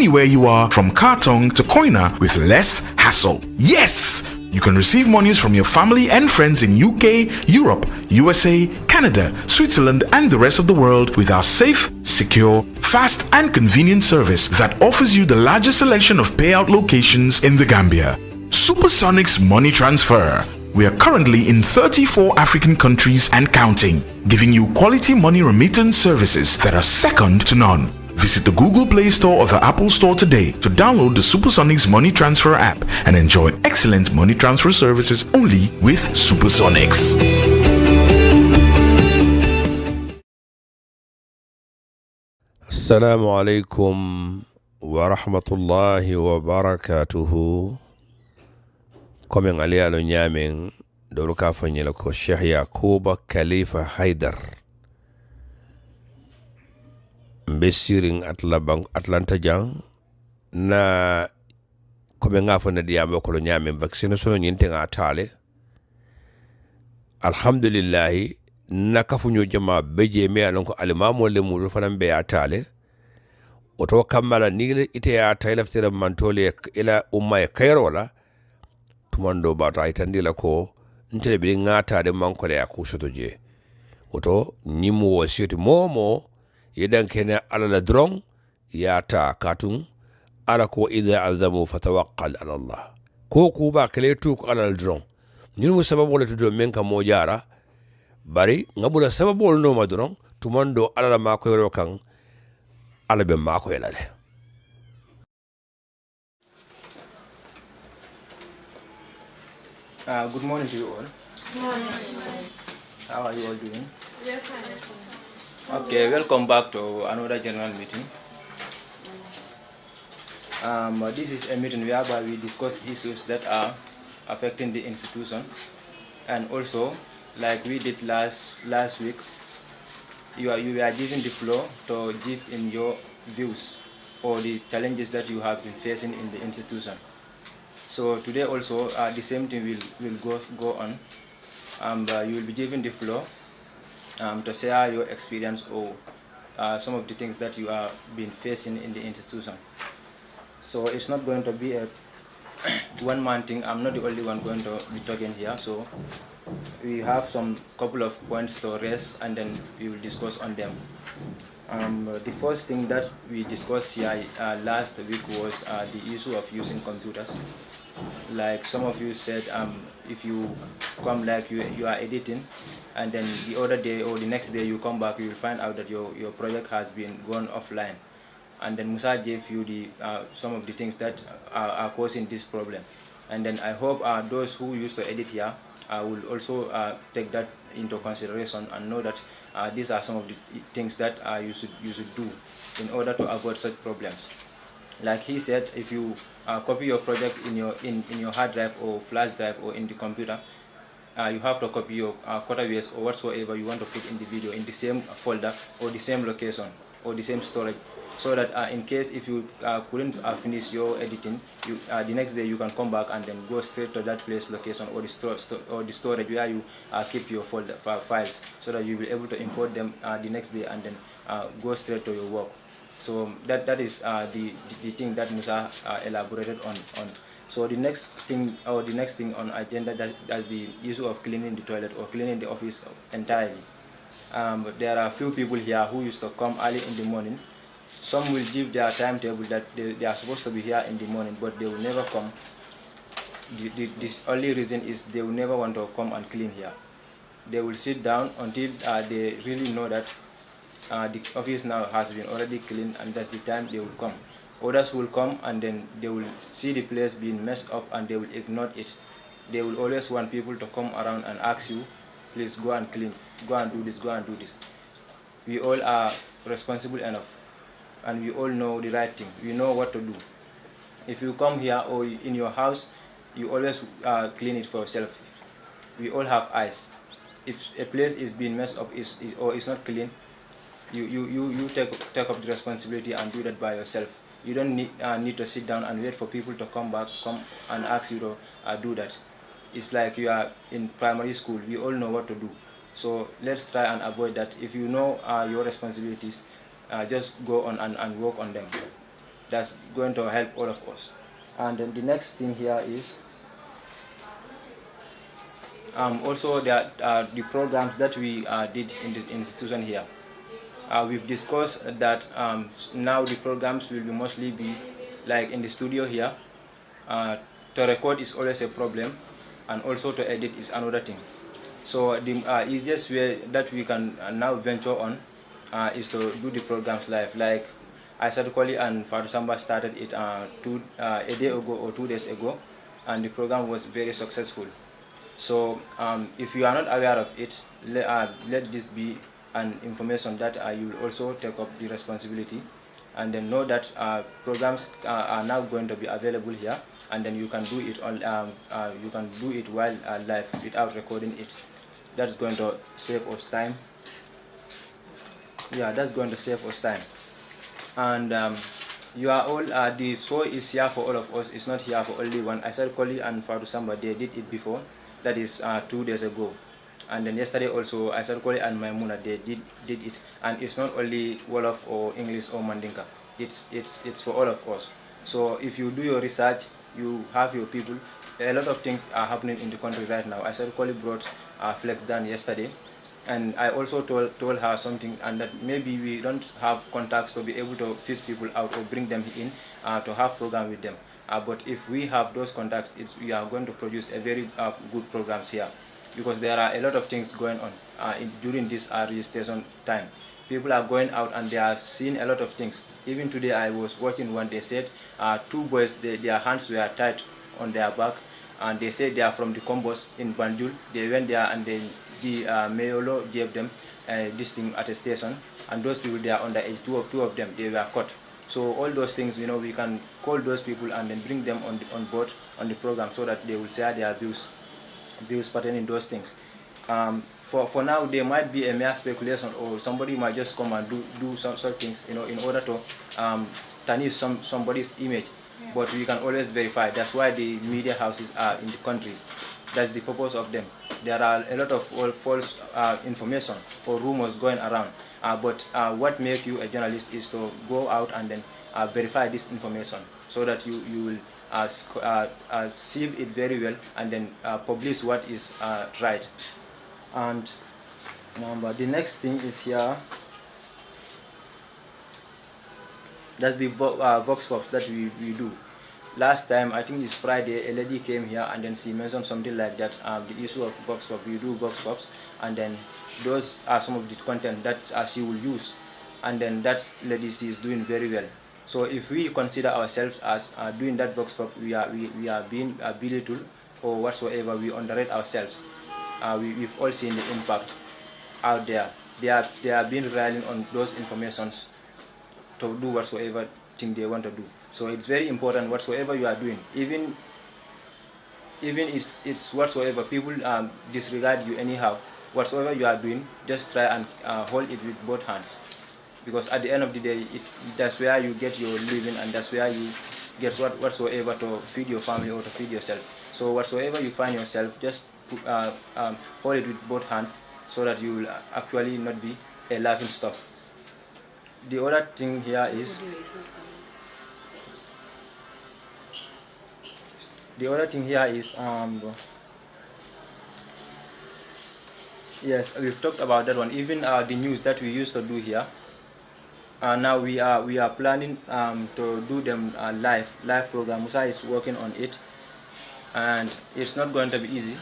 anywhere you are from Kartong to Koina with less hassle. Yes! You can receive monies from your family and friends in UK, Europe, USA, Canada, Switzerland and the rest of the world with our safe, secure, fast and convenient service that offers you the largest selection of payout locations in the Gambia. Supersonics Money Transfer. We are currently in 34 African countries and counting, giving you quality money remittance services that are second to none. Visit the Google Play Store or the Apple Store today to download the Supersonics Money Transfer app and enjoy excellent money transfer services only with Supersonics. Assalamu alaikum wa rahmatullahi wa barakatuhu. Komen alialo nyamen doruka fanyela ko Sheikh Yakuba Khalifa Haidar mbesiring Atlanta jang na komen ngafo na diambo ko nyamen vaccination nyinte ngatale alhamdulillah na kafunyo jama beje me alon ko alimamo le mu fanam be atale oto kammala ni ite ya taylaftira mantole ila umma kayrola tumando bata itandila ko ntele bi ngata de mankole ya kushotoje oto nyimu wasiyoti momo yedan kene ala la drong yata katun ala ko idha azamu fatawakkal ala Allah ko ku ba kaletu ko ala drong nyinu sababu le tudo menka mojara bari ngabula sababu no madron tumando ala ma ko yoro kan ala be ma ko yelale. Good morning to you all. Good morning. How are you all doing? We are fine. Okay, welcome back to another general meeting. This is a meeting whereby we discuss issues that are affecting the institution, and also, like we did last week, you are given the floor to give in your views or the challenges that you have been facing in the institution. So today also the same thing will go on. You will be given the floor to share your experience or some of the things that you have been facing in the institution. So it's not going to be a one-man thing. I'm not the only one going to be talking here. So we have some couple of points to raise and then we will discuss on them. The first thing that we discussed here last week was the issue of using computers. Like some of you said, if you come like you are editing and then the other day or the next day you come back, you will find out that your project has been gone offline. And then Musa gave you the some of the things that are causing this problem. And then I hope those who used to edit here will also take that into consideration and know that these are some of the things that you should do in order to avoid such problems. Like he said, if you copy your project in your hard drive or flash drive or in the computer, you have to copy your quarterways or whatsoever you want to put in the video in the same folder or the same location or the same storage, so that in case if you couldn't finish your editing, the next day you can come back and then go straight to that place location or the storage where you keep your folder files, so that you will be able to import them the next day and then go straight to your work. So that is the thing that Musa elaborated on. So the next thing on agenda, that's the issue of cleaning the toilet or cleaning the office entirely. There are a few people here who used to come early in the morning. Some will give their timetable that they are supposed to be here in the morning, but they will never come. This only reason is they will never want to come and clean here. They will sit down until they really know that the office now has been already cleaned, and that's the time they will come. Others will come and then they will see the place being messed up and they will ignore it. They will always want people to come around and ask you, please go and clean, go and do this, go and do this. We all are responsible enough and we all know the right thing. We know what to do. If you come here or in your house, you always clean it for yourself. We all have eyes. If a place is being messed up or is not clean, you take up the responsibility and do that by yourself. You don't need to sit down and wait for people to come and ask you to do that. It's like you are in primary school. We all know what to do. So let's try and avoid that. If you know your responsibilities, just go on and work on them. That's going to help all of us. And then the next thing here is also the programs that we did in the institution here. We've discussed that now the programs will mostly be like in the studio here. To record is always a problem, and also to edit is another thing. So the easiest way that we can now venture on is to do the programs live. Like Aisatukoli and Farusamba started it a day ago or 2 days ago, and the program was very successful. So if you are not aware of it, let this be an information that you will also take up the responsibility, and then know that programs are now going to be available here, and then you can do it on you can do it while live without recording it. That's going to save us time. Yeah, that's going to save us time. And you are all the show is here for all of us. It's not here for only one. I said Koli and Farusamba, they did it before. That is 2 days ago. And then yesterday also I said Koli and Maimuna, they did it. And it's not only Wolof or English or Mandinka. It's for all of us. So if you do your research, you have your people. A lot of things are happening in the country right now. I said Koli brought Flex down yesterday, and I also told her something, and that maybe we don't have contacts to be able to fish people out or bring them in to have program with them. But if we have those contacts, we are going to produce a very good programs here, because there are a lot of things going on during this registration time. People are going out and they are seeing a lot of things. Even today I was watching one, they said 2 boys, their hands were tied on their back, and they said they are from the Combos in Banjul. They went there and then the Mayolo gave them this thing at a station, and those people, they are under age, two of them, they were caught. So all those things, you know, we can call those people and then bring them on board on the program, so that they will share their views pertaining those things. For now, there might be a mere speculation, or somebody might just come and do some sort of things, you know, in order to tarnish somebody's image. But we can always verify. That's why the media houses are in the country. That's the purpose of them. There are a lot of false information or rumors going around. But what makes you a journalist is to go out and then verify this information, so that you will sieve it very well and then publish what is right. And the next thing is here. That's the vox pops that we do. Last time, I think it's Friday, a lady came here and then she mentioned something like that, the issue of vox pop. We do vox pops, and then those are some of the content that she will use, and then that lady, she is doing very well. So if we consider ourselves as doing that vox pop, we are being belittled or whatsoever, we underrate ourselves. We've all seen the impact out there. They are being relying on those informations to do whatsoever thing they want to do. So it's very important whatsoever you are doing, even it's whatsoever people disregard you anyhow. Whatsoever you are doing, just try and hold it with both hands, because at the end of the day, that's where you get your living, and that's where you get whatsoever to feed your family or to feed yourself. So whatsoever you find yourself, just hold it with both hands, so that you will actually not be a laughing stock. The other thing here is yes, we've talked about that one. Even the news that we used to do here, now we are planning to do them live program. Musa is working on it, and it's not going to be easy.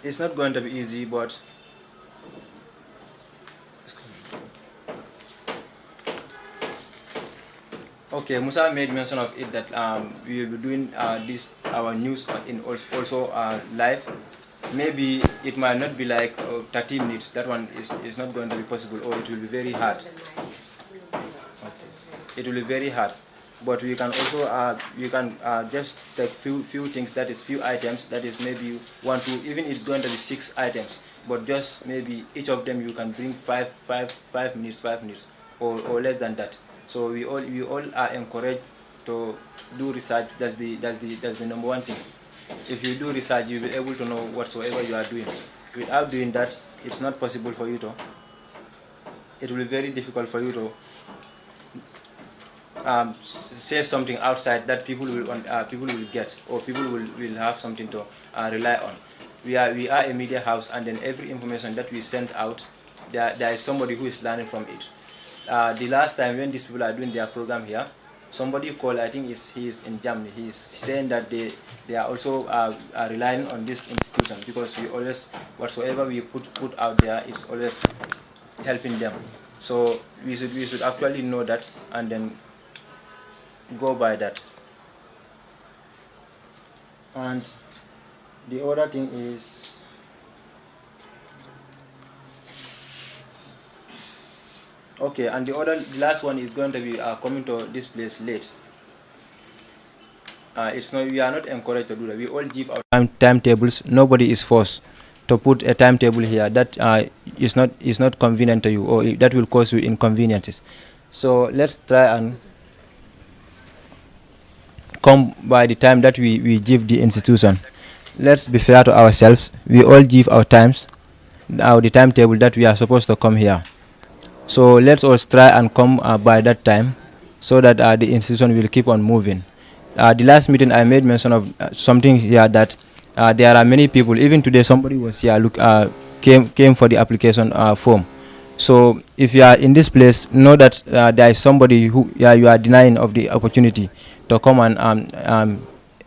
It's not going to be easy, but okay, Musa made mention of it that we will be doing our news in also live. Maybe it might not be like 30 minutes. That one is not going to be possible, or it will be very hard. Okay. It will be very hard. But we can also just take few things, that is few items, that is maybe you want to, even it's going to be 6 items, but just maybe each of them you can bring 5 minutes or less than that. So we all are encouraged to do research. That's the number one thing. If you do research, you'll be able to know whatsoever you are doing. Without doing that, it's not possible for you to it will be very difficult for you to say something outside that people will get, or people will have something to rely on. We are a media house, and then every information that we send out, there is somebody who is learning from it. The last time when these people are doing their program here, somebody called, I think he is in Germany, he's saying that they are also are relying on this institution, because we always, whatsoever we put out there, it's always helping them. So we should actually know that, and then go by that. And the other thing is, okay, and the last one is going to be coming to this place late. We are not encouraged to do that. We all give our timetables. Nobody is forced to put a timetable here that is not convenient to you, or that will cause you inconveniences. So let's try and come by the time that we give the institution. Let's be fair to ourselves. We all give our times, the timetable that we are supposed to come here. So let's all try and come by that time, so that the institution will keep on moving. The last meeting I made mention of something here, that there are many people. Even today somebody was here, came for the application form. So if you are in this place, know that there is somebody who you are denying of the opportunity to come and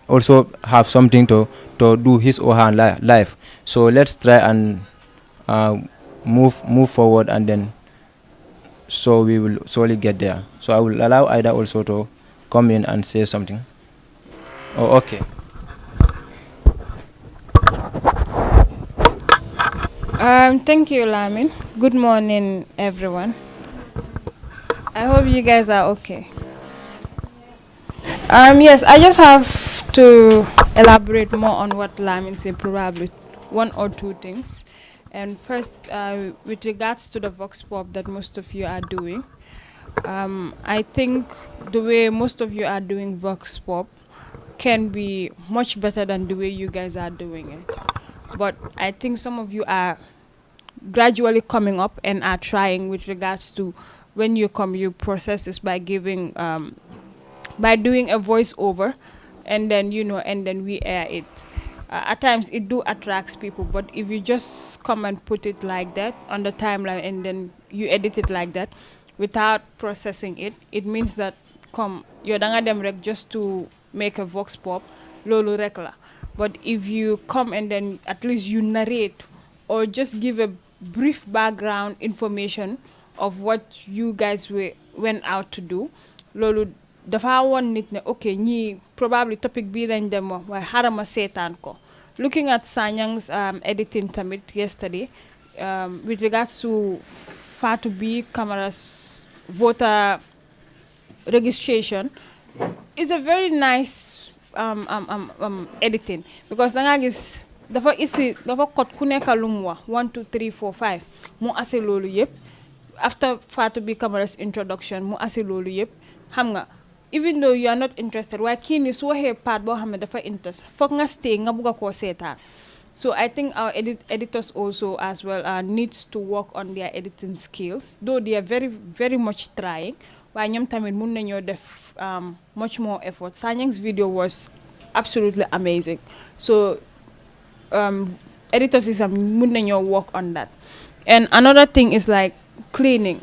also have something to do his or her life. So let's try and move forward, and then so we will slowly get there. So I will allow Ida also to come in and say something. Oh, okay. Thank you, Lamin. Good morning, everyone. I hope you guys are okay. Yes, I just have to elaborate more on what Lamin said, probably one or two things. And first, with regards to the Vox Pop that most of you are doing, I think the way most of you are doing Vox Pop can be much better than the way you guys are doing it. But I think some of you are gradually coming up and are trying with regards to when you come, you process this by giving, by doing a voiceover, and then, and then we air it. At times it do attracts people, but if you just come and put it like that on the timeline, and then you edit it like that without processing it, it means that you're danga dem rek just to make a vox pop, lolu rek la. But if you come and then at least you narrate, or just give a brief background information of what you guys went out to do, lolu dafa won nit ne okay, ñi probably topic bi lañ dem wax way harama setan ko. Looking at Sanyang's editing tamit yesterday, with regards to Fatou B Camara's voter registration, it's a very nice editing, because danga gis dafa kot ku nekk lu mu wax 1 2 3 4 5 mu ase loolu yëpp. After Fatou B Camara's introduction mu ase loolu yëpp, xam nga, even though you are not interested, why kii ni su waxee part boo xam ne dafa interest, foog nga stay nga bugga koo seetaan. So I think our editors also as well needs to work on their editing skills, though they are very, very much trying. Waaye ñoom tamit mun nañoo def much more effort. Sanyang's video was absolutely amazing. So editors is mun nañoo work on that. And another thing is like cleaning.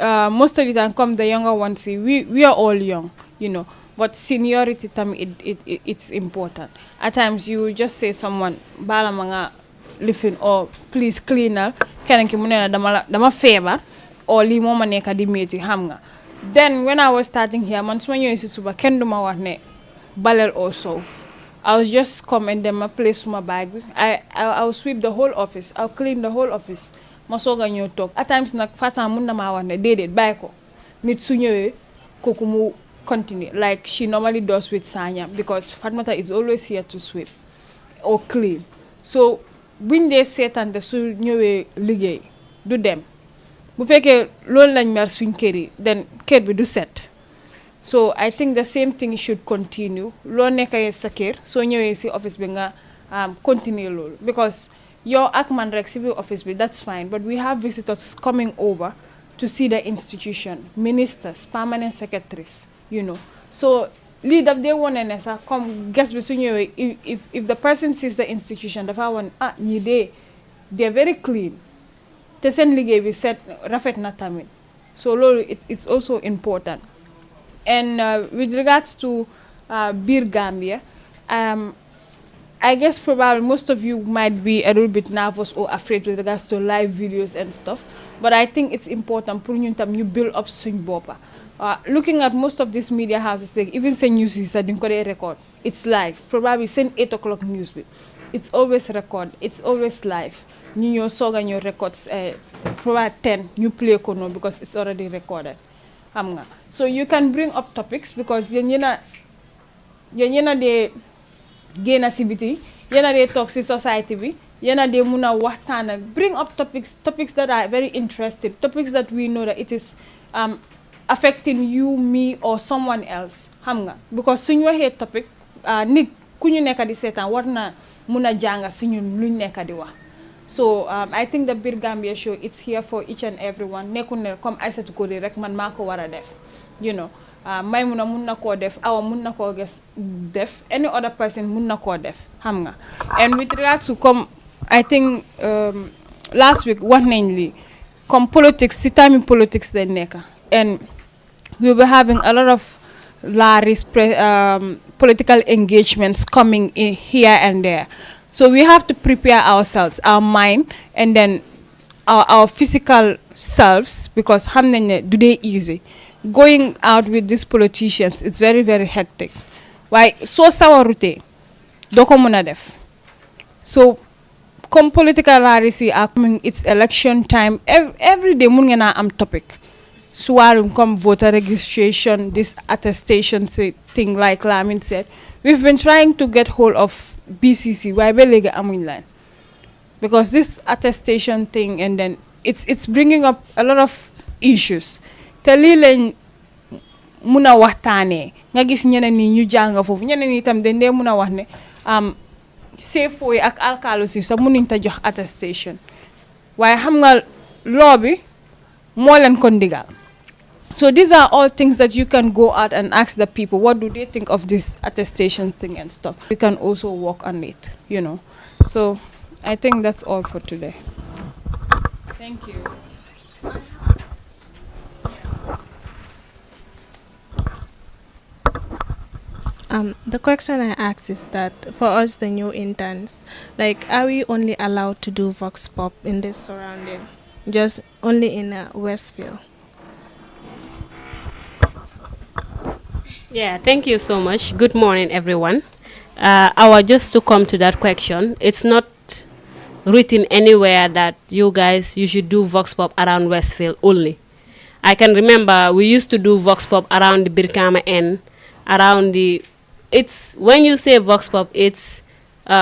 Most of the time, come the younger ones, see, we are all young, but seniority it's important. At times you just say someone bala manga lifin, or please cleaner kenen ki munena dama fever, or li moma neka di meti xam nga. Then when I was starting here, man suma ñëw ci suba ken duma wax ne balel also. I was just come and then my place my bag. I'll sweep the whole office. I'll clean the whole office. Masoga ñëw toog. At times nag façon mun na maa wax ne déedéet bàyyi ko nit su ñëwee kooku mu continue like she normally does with Sanya, because Fatmata is always here to sweep or clean. So buñ dee seetante su ñëwee liggéey du dem bu fekkee loolu lañ mer suñ kër yi then kër bi du set. So I think the same thing should continue. Loo nekkee sa kër soo ñëwee si office bi nga continue loolu, because your Akman Rec civil office, that's fine. But we have visitors coming over to see the institution, ministers, permanent secretaries, So lead up they want and come guess if the person sees the institution, the one they're very clean. They send we said Rafet Natamin. So it's also important. And with regards to Beer Gambia, I guess probably most of you might be a little bit nervous or afraid with regards to live videos and stuff. But I think it's important for you to build up swing bopa. Looking at most of these media houses, like even say news is a record. It's live. Probably send 8 o'clock news. It's always record. It's always live. You song and your records probably 10 you play kono because it's already recorded. So you can bring up topics because yena de gain activity, yena de toxic society bi, yena de muna wahtana. Bring up topics that are very interesting, topics that we know that it is affecting you, me, or someone else. Because soon you hear topic, nit kunyu neka di setan warna muna janga sunyu luñ neka di wa. So I think the Bir Gambia show, it's here for each and everyone. Nekune come I said to go direct man mako wara def. May muna munna ko def, awa munna ko def, any other person munna ko def. And with regards to come, I think last week one mainly come politics, si time in politics the neka. And we'll be having a lot of political engagements coming in here and there. So we have to prepare ourselves, our mind, and then our physical selves, because do they easy. Going out with these politicians, it's very, very hectic. Why? So sawarute, doko muna def. So, come political rallies are coming, it's election time. Every day mungena am topic. Suwarum come voter registration, this attestation thing like Lamin said. We've been trying to get hold of BCC, why belega amunlan, because this attestation thing, and then it's bringing up a lot of issues. Talilen muna wahtane, nga gis ñeneen ni ñu jàng fofu, ñeneen ni tam dañ dé muna wax ne safe way ak alkalo si sa munuñ ta jox attestation. Waaye xam nga law bi moo leen ko ndigal. So these are all things that you can go out and ask the people, what do they think of this attestation thing and stuff. We can also work on it, So I think that's all for today. Thank you. The question I asked is that for us, the new interns, are we only allowed to do Vox Pop in this surrounding? Just only in Westfield? Yeah, thank you so much. Good morning, everyone. Just to come to that question, it's not written anywhere that you should do Vox Pop around Westfield only. I can remember we used to do Vox Pop around the Birkama End, when you say Vox Pop, it's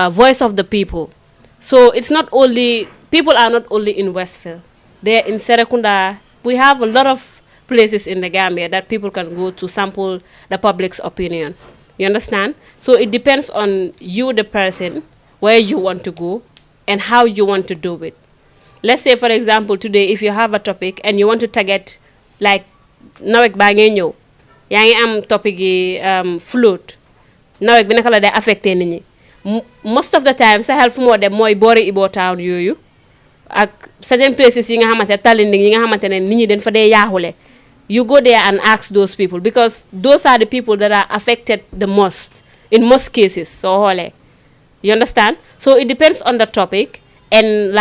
voice of the people. So it's not only, people are not only in Westfield. They're in Serekunda. We have a lot of places in the Gambia that people can go to sample the public's opinion. You understand? So it depends on you, the person, where you want to go and how you want to do it. Let's say, for example, today, if you have a topic and you want to target, like, nawek bangenyo, yangi am topic float, nawek binakala de affecte nini. Most of the time, sa help mo de moy bori ibo town yoyu. Ak certain places yi nga xamante talending yi nga xamante ne nit ñi den fa dé yaaxulé. You go there and ask those people, because those are the people that are affected the most in most cases. So you understand? So it depends on the topic and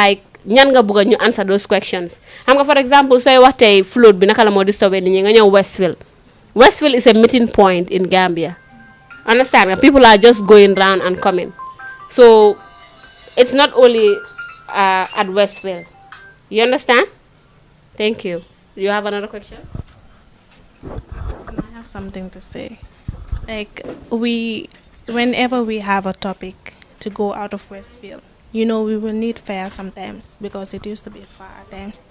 ñan nga bëgg ñu answer those questions. Xam nga, for example, say wax tay float bi naka la mo disturb nit ñi nga ñëw Westfield. Westfield is a meeting point in Gambia. Understand? People are just going round and coming. So it's not only at Westfield. You understand? Thank you. Do you have another question? I have something to say. Whenever we have a topic to go out of Westfield, we will need fare sometimes, because it used to be far at times.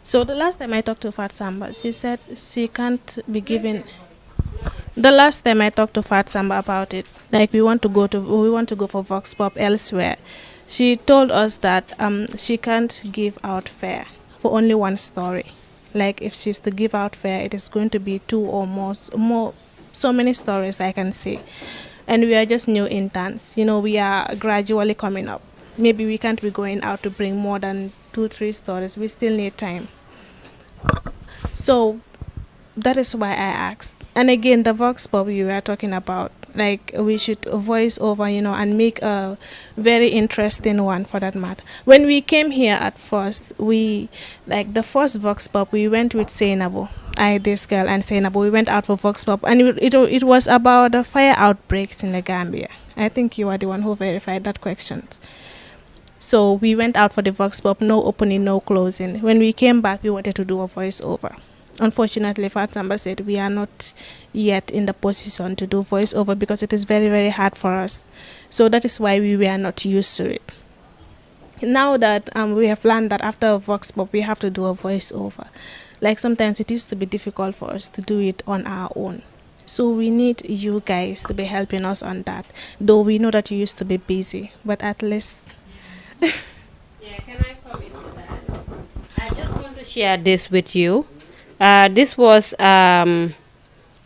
So the last time I talked to Fat Samba, she said she can't be given. The last time I talked to Fat Samba about it, we want to go for Vox Pop elsewhere. She told us that she can't give out fare for only one story. Like if she's to give out fare, it is going to be 2 or more, so many stories I can say. And we are just new interns. You know, we are gradually coming up. Maybe we can't be going out to bring more than 2-3 stories. We still need time. So that is why I asked. And again, the vox pop you were talking about, like we should voice over, you know, and make a very interesting one for that matter. When we came here at first, we, like the first vox pop, we went with Sainabo, this girl and Sainabo, we went out for vox pop, and it was about the fire outbreaks in the Gambia. I think you are the one who verified that question. So we went out for the vox pop, no opening, no closing. When we came back, we wanted to do a voiceover. Unfortunately, Fatsamba said we are not yet in the position to do voiceover because it is very, very hard for us. So that is why we were not used to it. Now that we have learned that after a vox pop, we have to do a voiceover. Like sometimes it used to be difficult for us to do it on our own. So we need you guys to be helping us on that. Though we know that you used to be busy, but at least... Yeah, can I come into that? I just want to share this with you. This was a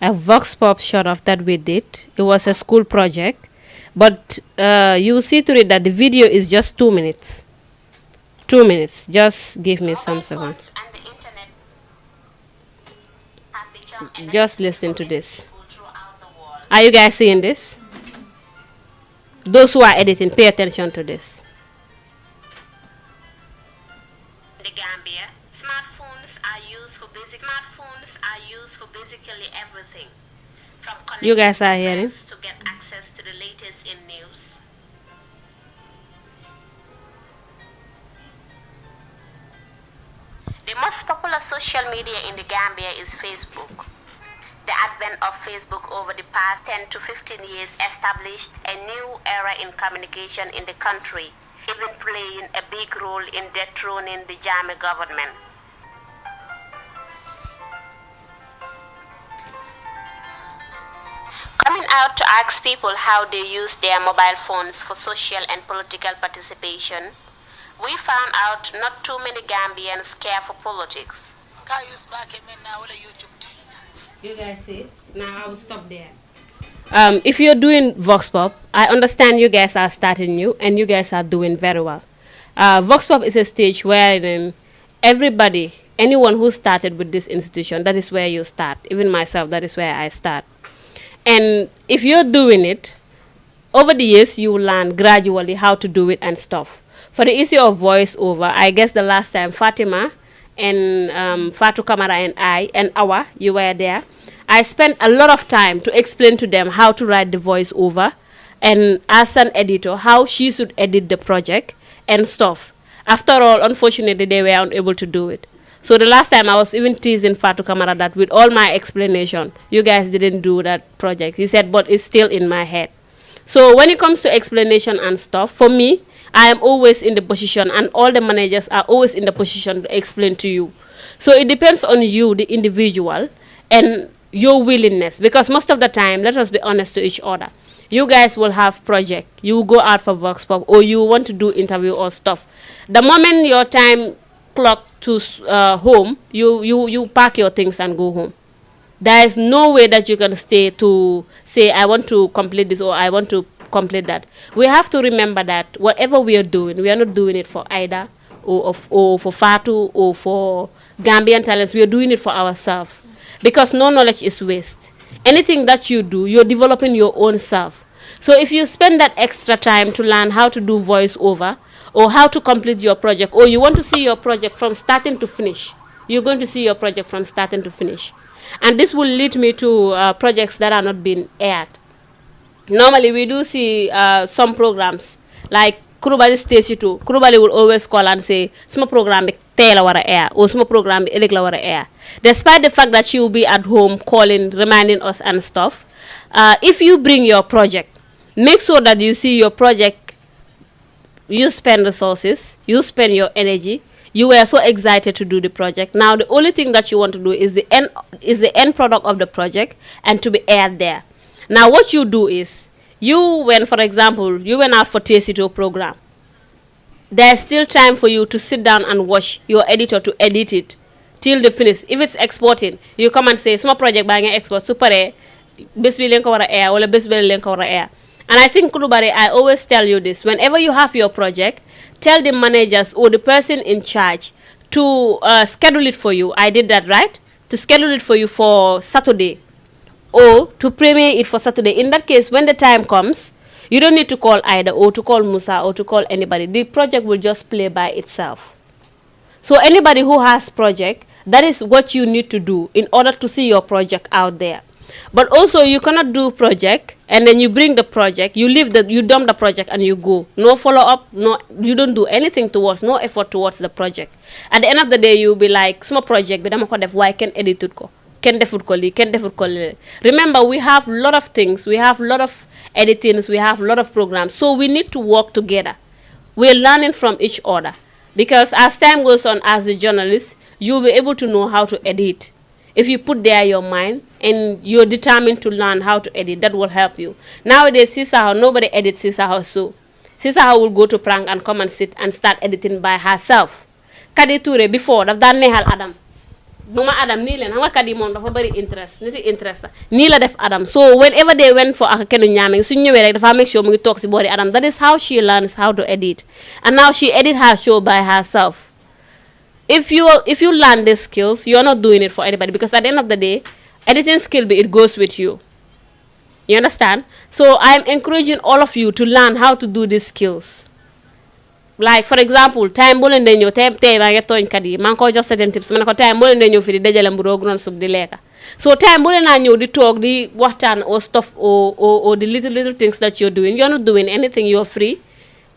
vox pop short of that we did. It was a school project, but you will see through it that the video is just 2 minutes. 2 minutes. Just give me some seconds. Just listen to this. Are you guys seeing this? Those who are editing, pay attention to this. The Gambia, smartphones are used for basically everything, from you guys are hearing to get access to the latest in news. The most popular social media in the Gambia is Facebook. The advent of Facebook over the past 10 to 15 years established a new era in communication in the country, even playing a big role in dethroning the Jammeh government. Coming out to ask people how they use their mobile phones for social and political participation, we found out not too many Gambians care for politics. You guys see? Now I will stop there. If you're doing vox pop, I understand you guys are starting new and you guys are doing very well. Vox pop is a stage where everybody, anyone who started with this institution, that is where you start. Even myself, that is where I start. And if you're doing it, over the years, you will learn gradually how to do it and stuff. For the issue of voiceover, I guess the last time Fatima and Fatu Kamara and I and Awa, you were there. I spent a lot of time to explain to them how to write the voiceover, and as an editor, how she should edit the project and stuff. After all, unfortunately, they were unable to do it. So the last time I was even teasing Fatu Kamara that with all my explanation, you guys didn't do that project. He said, but it's still in my head. So when it comes to explanation and stuff, for me, I am always in the position, and all the managers are always in the position to explain to you. So it depends on you, the individual, and your willingness. Because most of the time, let us be honest to each other. You guys will have project. You will go out for vox pop, or you want to do interview or stuff. The moment your time clock to home, you pack your things and go home. There is no way that you can stay to say, I want to complete this or I want to complete that. We have to remember that whatever we are doing, we are not doing it for Ida or for Fatu or for Gambian talents. We are doing it for ourselves. Because no knowledge is waste. Anything that you do, you're developing your own self. So if you spend that extra time to learn how to do voiceover, or how to complete your project, or you want to see your project from starting to finish, you're going to see your project from starting to finish. And this will lead me to projects that are not being aired. Normally, we do see some programs, like Kurubali Stage 2. Kurubali will always call and say, small program la wara air, or small program elek la wara air. Despite the fact that she will be at home calling, reminding us and stuff, if you bring your project, make sure that you see your project. You spend resources, you spend your energy, you were so excited to do the project. Now the only thing that you want to do is the end product of the project and to be aired there. Now what you do is, you went, for example, you went out for TSCTO program. there's still time for you to sit down and watch your editor to edit it till the finish. If it's exporting, you come and say, small project bang export, super best billion cover air, or best billion cover air. And I think, Kulubare, I always tell you this, whenever you have your project, tell the managers or the person in charge to schedule it for you. I did that, right? To schedule it for you for Saturday or to premiere it for Saturday. In that case, when the time comes, you don't need to call Ida or to call Musa or to call anybody. The project will just play by itself. So anybody who has project, that is what you need to do in order to see your project out there. But also you cannot do project and then you bring the project, you dump the project and you go. No follow up, no, you don't do anything towards, no effort towards the project. At the end of the day, you'll be like, small project, but I'm going to why can edit it ko? Can defut ko li? Remember, we have a lot of things, we have a lot of editings, we have a lot of programs. So we need to work together. We're learning from each other. Because as time goes on, as a journalist, you'll be able to know how to edit. If you put there your mind and you're determined to learn how to edit, that will help you. Nowadays, Sisaho, nobody edits Sisaho so. Sisaho will go to prank and come and sit and start editing by herself. Kadi Toure before, daf daan neexal Adam. Mama Adam nii leen, xam nga Kadi moom dafa bari interest, niti interest la. Nii la def Adam. So whenever they went for ak kenu ñaameng, su ñëwee rek dafa make sure mu ngi toog si boori Adam. That is how she learns how to edit. And now she edit her show by herself. If you learn these skills, you're not doing it for anybody, because at the end of the day, editing skill, it goes with you. You understand? So I'm encouraging all of you to learn how to do these skills. Like for example, time bolen de ñew tay ma nga togn kat yi man ko jox certain tips man ko time bolen de ñew fi di dajale mburo gron sub di leka. So time bolen na ñew di tok di waxtan or stuff or the little things that you're doing, you're not doing anything, you're free.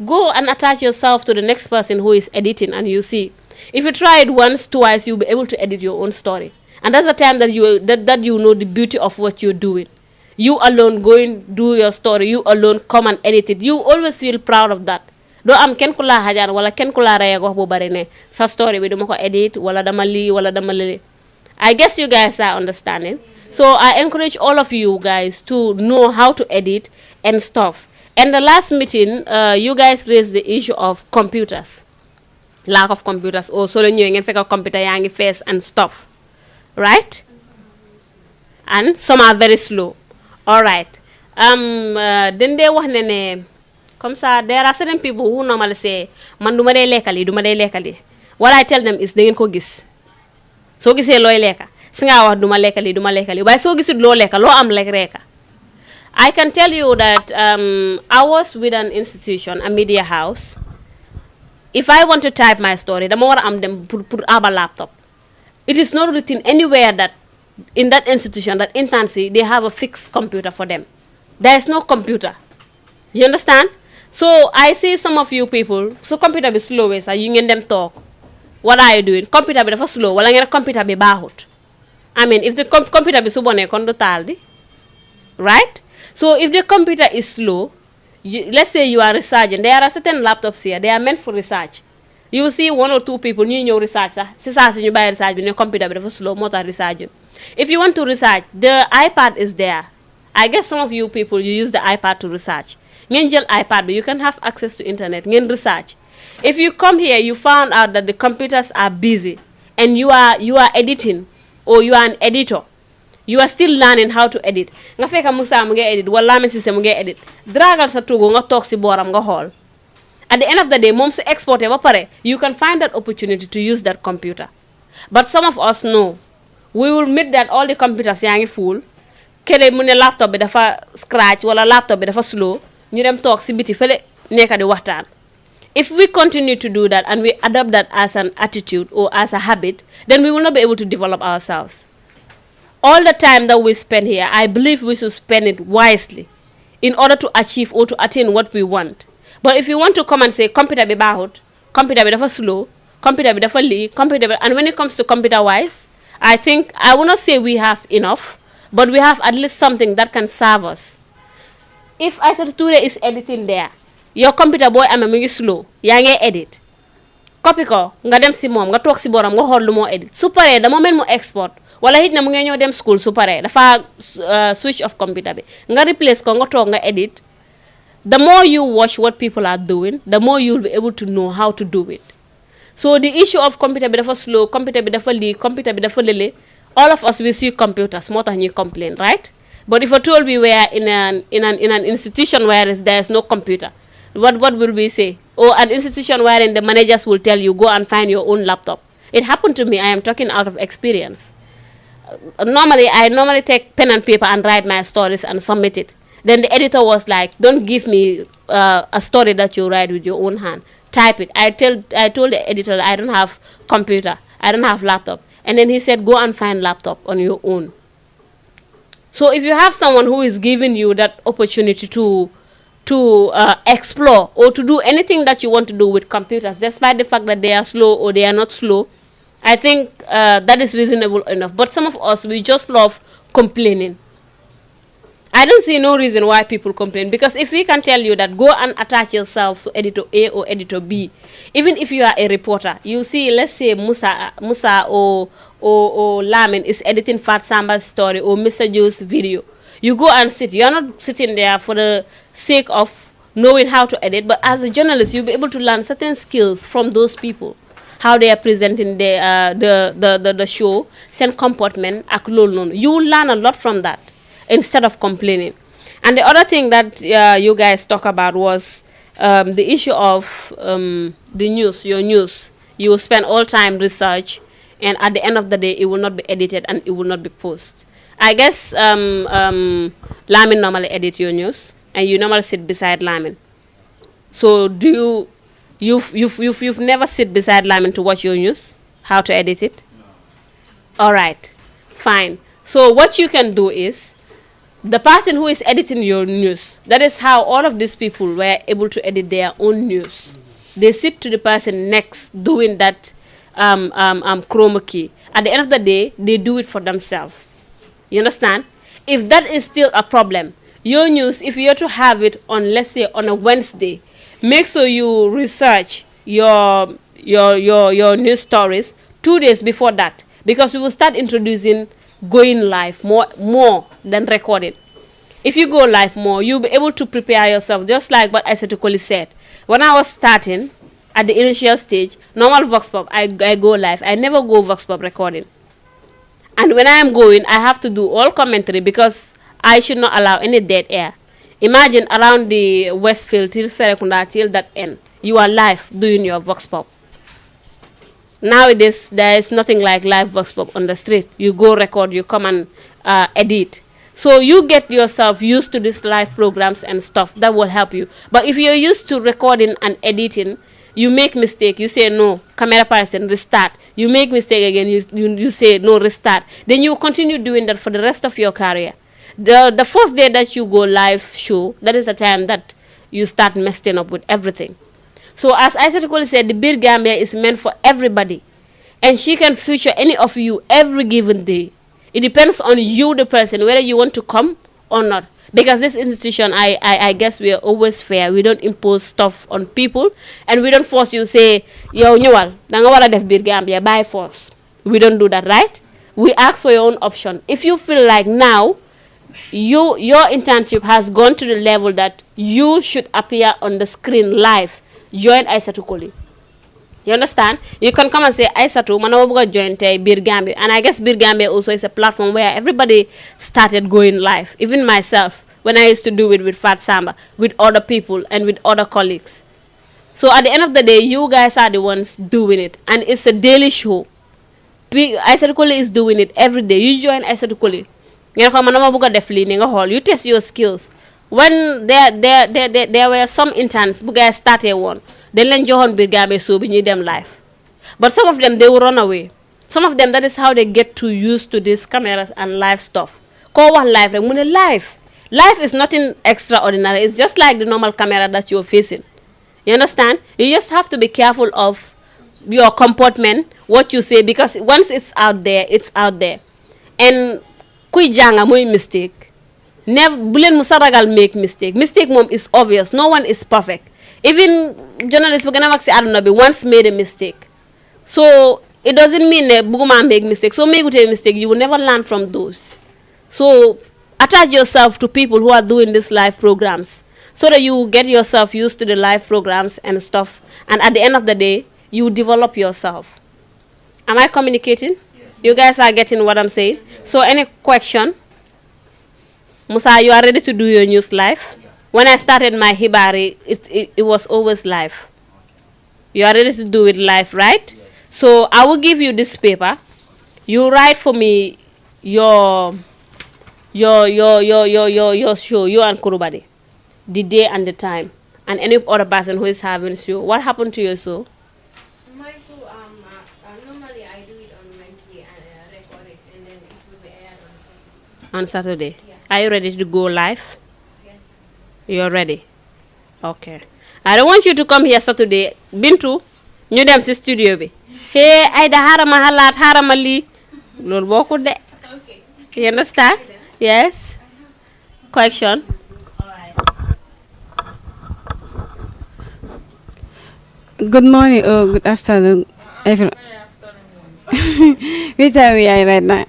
Go and attach yourself to the next person who is editing and you see. If you try it once, twice, you'll be able to edit your own story. And that's the time that you know the beauty of what you're doing. You alone go and do your story. You alone come and edit it. You always feel proud of that. Do am ken kula hajar wala ken kula raya go bo bari ne sa story bi duma ko edit wala dama li wala dama li. I guess you guys are understanding. So I encourage all of you guys to know how to edit and stuff. And the last meeting, you guys raised the issue of computers. Lack of computers, or so you ngeen fekk computer yaangi face and stuff, right? And some are very slow. All right. Then they wax ne comme ça, there are certain people who normally say man duma day lekali. What I tell them is da ngeen ko gis. So gisee loy leka, si nga wax duma lekali. Waaye so gisul lo leka, lo am lek reka. I can tell you that I was with an institution, a media house. If I want to type my story, the more I'm them put a laptop. It is not written anywhere that in that institution, that instance, they have a fixed computer for them. There is no computer. You understand? So I see some of you people, so computer be slow, so you get them talk. What are you doing? Computer be slow, well, I computer be bahut. I mean, if the computer be subone kondo taldi, right? So if the computer is slow, let's say you are researching, there are certain laptops here, they are meant for research. You will see one or two people, you know research, you buy research, your computer be slow, motor research. If you want to research, the iPad is there. I guess some of you people, you use the iPad to research. Ngeen iPad, but you can have access to internet, ngeen research. If you come here, you found out that the computers are busy, and you are editing, or you are an editor. You are still learning how to edit. Nga feka Musa mu edit, wala me sise mu edit. Dragal sa tugo nga tok si boram nga hol. At the end of the day, mom se export ba pare, you can find that opportunity to use that computer. But some of us know. We will meet that all the computers yaangi full. Kele mu ne laptop bi dafa scratch wala laptop bi dafa slow, ñu dem tok si biti fele neka di waxtaan. If we continue to do that and we adopt that as an attitude or as a habit, then we will not be able to develop ourselves. All the time that we spend here, I believe we should spend it wisely in order to achieve or to attain what we want. But if you want to come and say, computer be bahut, computer be dafa slow, computer be dafa li, and when it comes to computer-wise, I think, I will not say we have enough, but we have at least something that can serve us. If Aissatou Touré is editing there, your computer boy am a slow, yaa ngi edit. Copy ko, nga dem si mom, nga tok si boram, nga xool lu mo edit. Su paree, the moment mo export, wala hit na mu ngi ñëw dem school su paree, dafa switch off computer bi. Nga replace ko, nga tok nga edit. the more you watch what people are doing, the more you'll be able to know how to do it. So the issue of computer be dafa slow, computer be dafa li, computer be dafa lele, all of us we see computers more than you complain, right? But if at all we were in an institution where there is no computer, what will we say? Or an institution wherein the managers will tell you, go and find your own laptop. It happened to me. I am talking out of experience. I normally take pen and paper and write my stories and submit it. Then the editor was like, don't give me a story that you write with your own hand. Type it. I told the editor I don't have computer. I don't have laptop. And then he said, go and find laptop on your own. So if you have someone who is giving you that opportunity to explore or to do anything that you want to do with computers, despite the fact that they are slow or they are not slow, I think that is reasonable enough. But some of us, we just love complaining. I don't see no reason why people complain, because if we can tell you that go and attach yourself to editor A or editor B, even if you are a reporter, you see, let's say Musa or Lamin is editing Fat Samba's story or Mr. Joe's video. You go and sit. You are not sitting there for the sake of knowing how to edit, but as a journalist, you'll be able to learn certain skills from those people. How they are presenting the show, send comportment, you will learn a lot from that instead of complaining. And the other thing that you guys talk about was the issue of the news, your news. You will spend all time research, and at the end of the day, it will not be edited and it will not be posted. I guess Lamin normally edit your news, and you normally sit beside Lamin. So do you've never sit beside Lamin to watch your news, how to edit it? No. All right, fine. So what you can do is, the person who is editing your news, that is how all of these people were able to edit their own news. They sit to the person next doing that chroma key. At the end of the day, they do it for themselves. You understand? If that is still a problem, your news, if you are to have it on, let's say, on a Wednesday, make sure you research your news stories 2 days before that, because we will start introducing going live more than recording. If you go live more, you'll be able to prepare yourself, just like what Isatukoli said. When I was starting at the initial stage, normal Vox Pop, I go live. I never go Vox Pop recording. And when I am going, I have to do all commentary, because I should not allow any dead air. Imagine around the Westfield till Serekunda till that end, you are live doing your Vox Pop. Nowadays, there is nothing like live Vox Pop on the street. You go record, you come and edit. So you get yourself used to these live programs and stuff. That will help you. But if you're used to recording and editing, you make mistake, you say no, camera person, restart. You make mistake again, you say no, restart. Then you continue doing that for the rest of your career. The first day that you go live show, that is the time that you start messing up with everything. So as Isaac Cole said, the Big Gambia is meant for everybody. And she can feature any of you every given day. It depends on you, the person, whether you want to come or not. Because this institution, I guess we are always fair. We don't impose stuff on people. And we don't force you say, yo, ñëwal, danga wara def Big Gambia by force. We don't do that, right? We ask for your own option. If you feel like now, your internship has gone to the level that you should appear on the screen live, join Aissatou Koli. You understand? You can come and say, Aissatou, manawabuga join Bir Gambia. And I guess Bir Gambia also is a platform where everybody started going live. Even myself, when I used to do it with Fat Samba, with other people and with other colleagues. So at the end of the day, you guys are the ones doing it. And it's a daily show. Aissatou Koli is doing it every day. You join Aissatou Koli. You test your skills. When there were some interns who guys started one, they learn Johan Birgabe so we need them live. But some of them, they will run away. Some of them, that is how they get too used to these cameras and live stuff. Call one live, live. Live is nothing extraordinary. It's just like the normal camera that you're facing. You understand? You just have to be careful of your comportment, what you say, because once it's out there, it's out there. And kuy janga moy mistake. Never bulen musaragal make mistake. Mistake mom is obvious. No one is perfect. Even journalists gonna wax aduna be once made a mistake. So it doesn't mean that buguma make mistake. So make a mistake, you will never learn from those. So attach yourself to people who are doing these live programs. so that you get yourself used to the live programs and stuff, and at the end of the day you develop yourself. Am I communicating? You guys are getting what I'm saying? So any question? Musa, you are ready to do your news live? When I started my Hibari, it was always live. You are ready to do it live, right? So I will give you this paper. You write for me your show, you and Kurubadi, the day and the time, and any other person who is having show. What happened to your show? My show, normally I do it on Wednesday and record it, and then it will be aired on Saturday. On Saturday. Yeah. Are you ready to go live? Yes. You're ready? Okay. I don't want you to come here Saturday. Bintu, ñu dem ci studio bi. Hey, Aida harama halat harama li. Lol bokku de. Okay. You understand? Yes. Question. Good morning or good afternoon, everyone. Which time we are right now?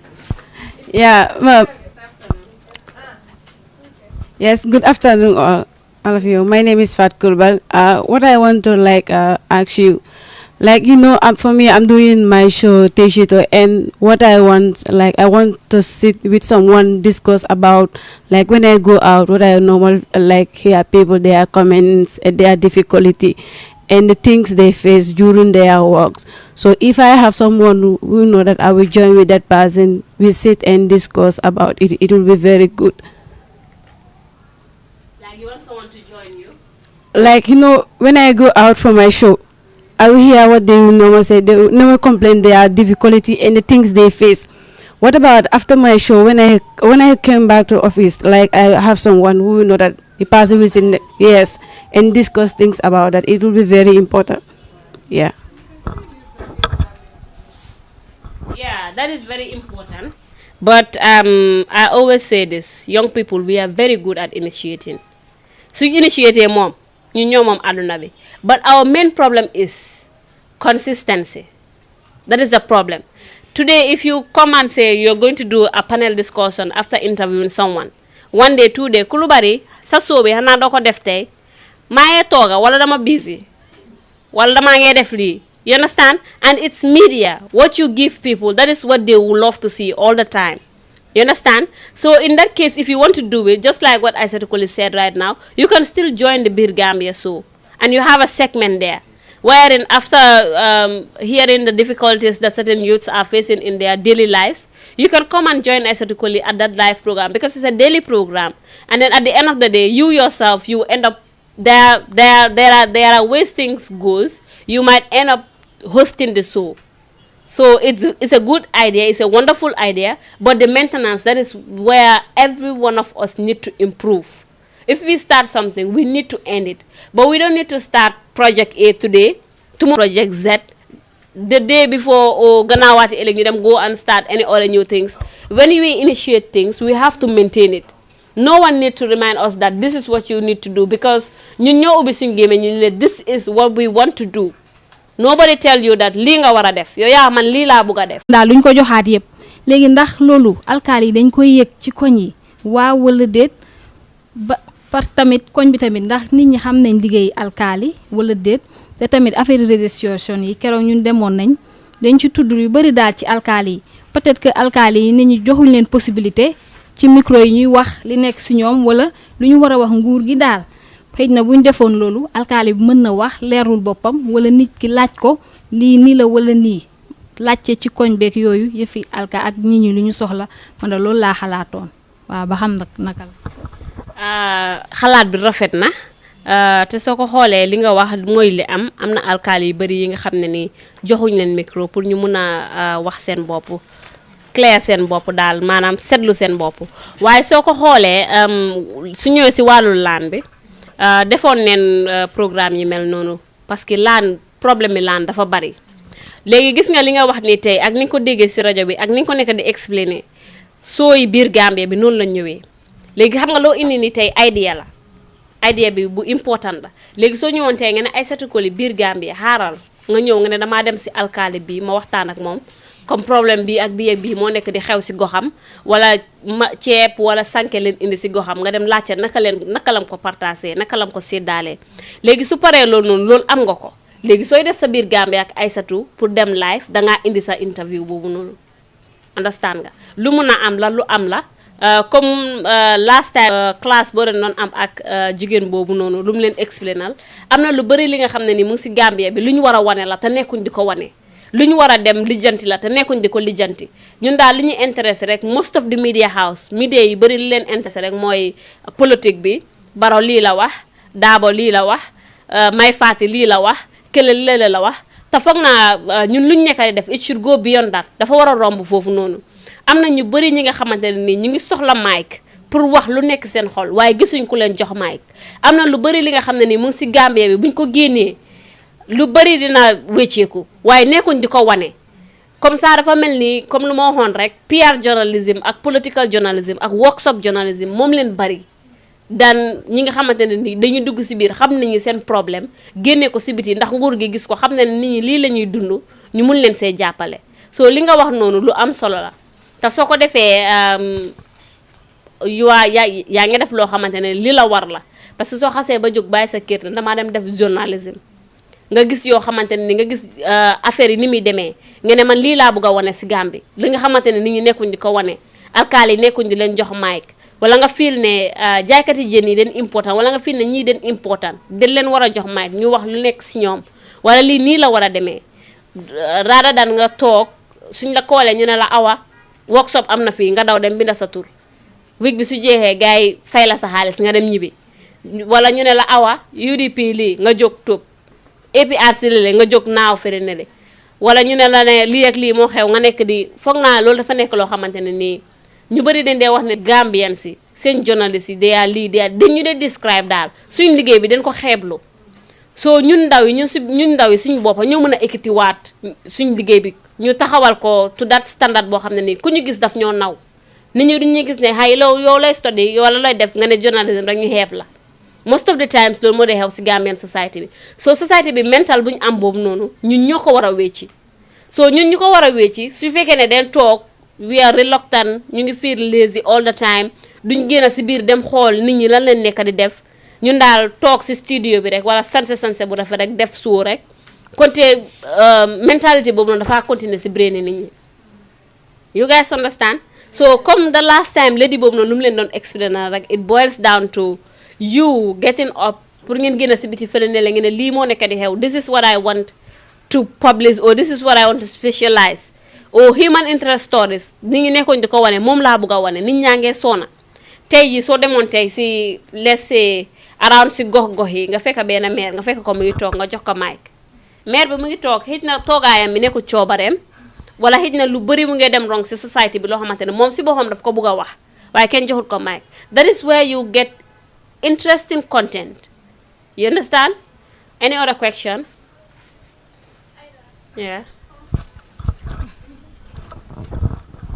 Yeah, well, yes, good afternoon, all of you. My name is Fat Kurbal. What I want to ask you, for me, I'm doing my show Teshito, and what I want to sit with someone, discuss about when I go out, what I normal hear people their comments, their difficulty, and the things they face during their works. So if I have someone who know that I will join with that person, we sit and discuss about it. It will be very good. Like you want someone to join you? When I go out for my show, I will hear what they will normally say. They will never complain their difficulty and the things they face. What about after my show, when I came back to office, I have someone who will know that the person is in yes, and discuss things about that. It will be very important. Yeah. Yeah, that is very important. But I always say this, young people, we are very good at initiating. So you initiate a mom, you know mom adunabi. But our main problem is consistency. That is the problem. Today, if you come and say you're going to do a panel discussion after interviewing someone, 1 day, 2 day, kulubari, sasobe hana doko defte, maye toga, wala dama busy, wala dama nge defli. You understand? And it's media. What you give people, that is what they will love to see all the time. You understand? So in that case, if you want to do it, just like what Isatukuli said right now, you can still join the Bir Gambia show. And you have a segment there, wherein after hearing the difficulties that certain youths are facing in their daily lives, you can come and join Isatukuli at that live program, because it's a daily program. And then at the end of the day, you yourself, you end up, there are ways things goes, you might end up hosting the show. So it's a good idea, it's a wonderful idea, but the maintenance, that is where every one of us need to improve. If we start something, we need to end it. But we don't need to start project A today, tomorrow project Z, the day before, or ganawati them go and start any other new things. When we initiate things, we have to maintain it. No one needs to remind us that this is what you need to do, because this is what we want to do. Nobody tell you that li nga wara def yo ya man li la buga def da luñ ko joxat yeb legi ndax lolu alkali dañ koy yek ci koñ yi wa wala det ba par tamit koñ bi tamit ndax nit ñi xam nañ liggéey alkali wala det te tamit affaire registration yi kéro ñun démon nañ dañ ci tuddu yu bari daal ci alkali peut-être que alkali yi nit ñi joxuñ leen possibilité ci micro yi ñuy wax li nekk ci ñoom wala luñu wara wax nguur gi daal xëy na buñ defoon loolu alkaali bi mën na wax leerul boppam wala nit ki laaj ko lii nii la wala nii laajte ci koñ beek yooyu yëfi alka ak nit ñi lu ñu soxla man da loolu laa xalaatoon waaw ba xam nag naka la xalaat bi rafet na te soo ko xoolee li nga wax mooy li am na alkaali yu bari yi nga xam ne ni joxuñ leen micro pour ñu mun a wax seen bopp clair seen bopp daal maanaam seetlu seen bopp waaye soo ko xoolee su ñëwee si wàllu laan bi defoon neen programme yi mel noonu parce que laan problème yi laan dafa bari léegi gis nga li nga wax ni tey ak ni nga ko déggee ci rajo bi ak ni nga ko nekk di expliquer sooy biir Gambie bi noonu la ñëwee léegi xam nga loo indi ni tey idea bi bu important la léegi soo ñëwoon tey nga ne Aïssatou Coly biir Gambie xaaral nga ñëw nga ne damaa dem ci alkaali bi ma waxtaan ak moom comme problème bi ak bii moo nekk di xew si goxam wala ceeb wala sànke leen indi si goxam nga dem laajte naka lam ko partagé naka lam ko séddaalee léegi su paree loolu noonu loolu am nga ko léegi sooy def sa biir Gambie ak Aïssatou pour dem live dangaa indi sa interview boobu noonu understand nga lu mun a am la lu am la comme last time classe boo doon am ak jigéen boobu noonu lu mu leen explainal am na lu bëri li nga xam ne ni mu ngi si Gambie bi lu ñu war a wane la te nekkuñ di ko wane lu ñu war a dem lijjanti la te nekkuñ di ko lijjanti ñun daal lu ñu intéressé rek most of the media house media yi bëri li leen intéressé rek mooy politique bi Barrow lii la wax Darboe lii la wax Mai Fatty lii la wax kële lële la wax te foog naa ñun lu ñu nekk di def it should go beyond that dafa war a romb foofu noonu am na ñu bëri ñi nga xamante ne nii ñu ngi soxla mic pour wax lu nekk seen xol waaye gisuñ ku leen jox mic am na lu bëri li nga xam ne nii mu ngi si Gambie bi buñ ko génnee lu bëri dina wécceeku waaye nekkuñ di ko wane comme ça dafa mel ni comme lu ma waxoon rek PR journalism ak political journalism ak workshop journalism moom leen bëri daan ñi nga xamante ne nii dañuy dugg si biir xam nañu seen problème génnee ko si biti ndax nguur gi gis ko xam ne nit ñi lii la ñuy dund ñu mun leen see jàppale soo li nga wax noonu lu am solo la te soo ko defee yaa ngi def loo xamante ne li la war la parce que soo xasee ba jóg bàyyi sa kër damaa dem def journalisme nga gis yoo xamante ne ni nga gis affaire yi ni muy demee nga ne man lii laa bëgg a wane si Gambie li nga xamante ne nit ñi nekkuñ di ko wane alkaali yi nekkuñ di leen jox mic wala nga fiil ne jaaykati jën yi den important wala nga fiil ne ñii den important dañ leen war a jox mic ñu wax lu nekk si ñoom wala lii nii la war a demee raada daan nga toog suñ la koolee ñu ne la awa workshop am na fii nga daw dem binda sa tur week bi su jeexee gars yi fay la sa xaalis nga dem ñibbi wala ñu ne la awa UDP lii nga jóg tóob APRC lile nga jóg naaw fere ne le wala ñu ne la ne lii ak lii moo xew nga nekk di foog naa loolu dafa nekk loo xamante ne nii ñu bëri dañ dee wax ne Gambian si seen journaliste yi day lii dañu dee describe daal suñ liggéey bi dañ ko xeeblu soo ñun ndaw yi ñun ndaw yi suñu boppa ñoo mën a ekkiti waat suñ liggéey bi ñu taxawal ko to that standard boo xam ne nii ku ñu gis daf ñoo naw nit ñi duñu gis ne xay yow lay study wala looy def nga ne journalism rek ñu xeeb la most of the times loolu moo dee xew si Gambian society bi so society bi mental bu ñu am boobu noonu ñun ñoo ko war a wecci so ñun ñu ko war a wecci su fekkee ne den toog we are reluctant ñu ngi feel lazy all the time duñ génn si biir dem xool nit ñi lan leen nekk di def ñun daal toog si studio bi rek wala sanse bu rafet rek def suu rek konte mentality boobu noonu dafa continuer si brain nit ñi you guys understand so comme the last time lady boobu noonu lu mu leen doon explain rek it boils down to you getting up pour ngeen génn si biti fële ne la ngeen ne lii moo nekk di xew this is what I want to publish or this is what I want to specialize or human interest stories nit ñi nekkoon di ko wane moom laa bëgg a wane nit ñaa ngee soona tey ji soo demoon tey si let's say around si gox-gox yi nga fekk benn maire nga fekk ko mu ngi toog nga jox ko mic maire bi mu ngi toog xëj na toogaayam bi nekkul coobareem wala xëj na lu bëri mu ngi dem wrong si society bi loo xamante ne moom si boppam daf ko bëgg a wax waaye kenn joxut ko mic that is where you get interesting content you understand any other question yeah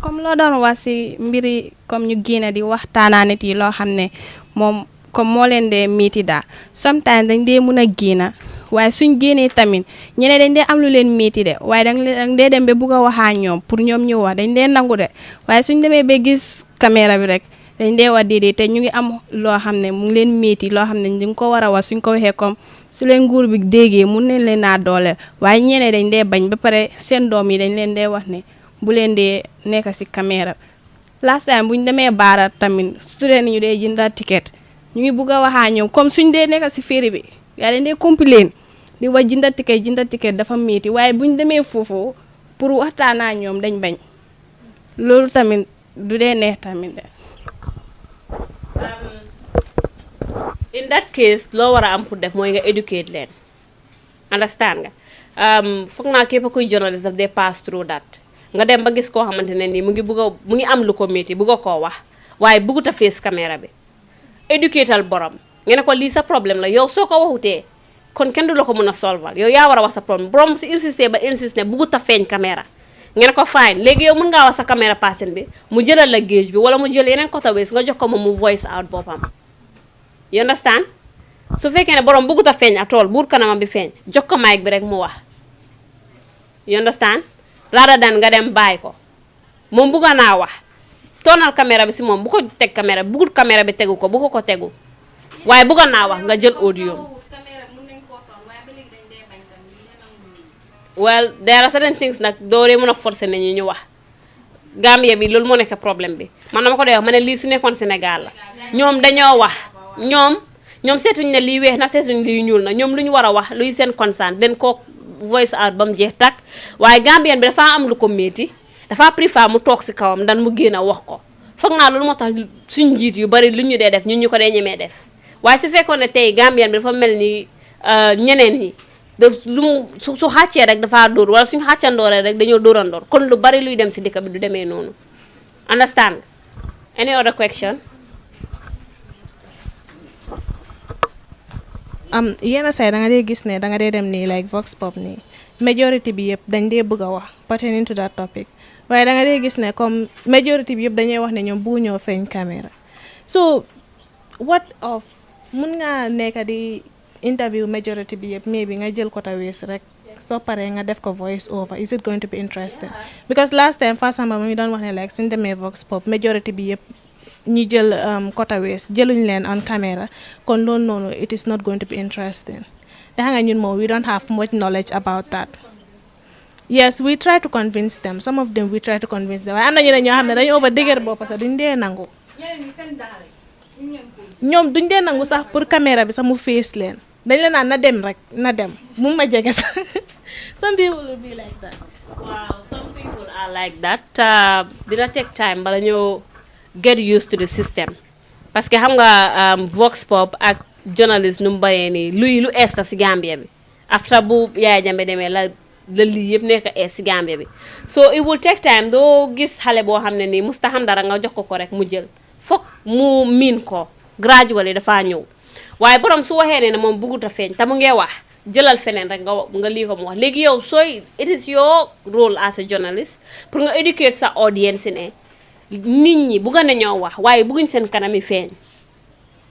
comme loo doon wax si mbiri comme ñu génne di waxtaanaa nit yi loo xam ne moom comme moo leen dee miiti daal sometimes dañ dee mun a génna waaye suñ génnee tamit ñeneen dañ dee am lu leen miiti de waaye dang dee dem ba bugg a waxaa ñoom pour ñoom ñu wax dañ dee nangu de waaye suñ demee ba gis caméra bi rek dañ dee wax déedéet te ñu ngi am loo xam ne mu ngi leen miiti loo xam ne ñu ngi ko war a wax suñ ko waxee comme su leen nguur bi déggee mun nañ leen naa dooleel waaye ñeneen dañ dee bañ ba pare seen doom yi dañ leen dee wax ne bu leen dee nekk si caméra last time bu ñu demee baara tamit student ñu dee jënda ticket ñu ngi bugg a waxaa ñoom comme suñ dee nekk si féeri bi yaa dañ dee complain di wax jënda ticket dafa métti waaye bu ñu demee foofu pour waxtaanaa ñoom dañ bañ loolu tamit du dee neex tamit de. in that case loo war a am pour def mooy nga educate leen understand nga foog naa képp kuy journalist daf dee pass through that nga dem ba gis koo xamante ne nii mu ngi am lu ko métti bugg a koo wax waaye buggut a face caméra bi éducatal borom nga ne ko lii sa problème la yow soo ko waxutee kon kenn du la ko mën a solval yow yaa war a wax sa problème borom si insisté ba insisté buggut a feeñ caméra nga ne ko fine léegi yow mën ngaa wax sa caméra person bi mu jëlal la gauge bi wala mu jël yeneen côté nga jox ko moom mu voice out boppam you understand su fekkee ne borom buggut a feeñ à tool buur kanamam bi feeñ jox ko mic bi rek mu wax you understand rather than nga dem bàyyi ko moom bugga naa wax toonal caméra bi si moom bu ko teg caméra bi bugul caméra bi tegu ko bu ko tegu waaye bugga naa wax nga jël audio. Well there are certain things nag dooree mën a forcer nañu ñu wax Gambia bi loolu moo nekk problème bi man dama ko dee wax ma ne lii su nekkoon Sénégal la ñoom dañoo wax ñoom seetuñ ne lii weex na seetuñ lii ñuul na ñoom lu ñu war a wax luy seen concern den ko voice out ba mu jeex tàkk waaye Gambien bi dafa am lu ko métti dafa préfère mu toog si kawam dan mu génn a wax ko foog naa loolu moo tax suñ njiit yu bari lu ñu dee def ñun ñu ko dee ñemee def waaye su fekkoon ne tey Gambien bi dafa mel ni ñeneen ñi lu mu su xàccee rek dafa dóor wala suñu xàccandooree rek dañoo dóorandoor kon lu bari luy dem si dëkk bi du demee noonu understand any other question. Yenn saa da nga dee gis ne da nga dee dem nii like Vox Pop nii majority bi yëpp dañ dee bëgg a wax pertaining to that topic waaye da nga dee gis ne comme majority bi yëpp dañuy wax ne ñoom bu ñoo feeñ caméra so what of mun nga nekk di interview majority bi yëpp maybe nga jël ko ta wees rek soo paree nga def ko voice over is it going to be interesting because last time Fassamba mu ngi doon wax ne like suñu demee Vox Pop majority bi yëpp ñi jël Kota West jëluñ leen on camera kon loolu noonu it is not going to be interesting te xam nga ñun moom we don't have much knowledge about that yes we try to convince them some of them we try to convince them waaye am na ñeneen ñoo xam ne dañu over dëgër bopp parce que duñ dee nangu ñoom duñ dee nangu sax pour caméra bi sax mu face leen dañ leen naan na dem rek na dem mu ma jege sax some people will be like that. Wow, some people are like that dina take time bala ñoo get used to the system parce que xam nga Vox Pop ak journalist nu mu baree nii lu ees la si Gambia bi after bu Yaya Jammeh demee la lii yëpp nekk ees si Gambia bi so it will take time doo gis xale boo xam ne nii musta xam dara nga jox ko rek mu jël foog mu miin ko gradually dafa ñëw waaye borom su waxee ne moom bëggut a feeñ te mu ngee wax jëlal feneen rek nga lii ko mu wax léegi yow sooy it is your role as a journalist pour nga educate sa audience ne nit ñi bugga nañoo wax waaye bugguñ seen kanam yi feeñ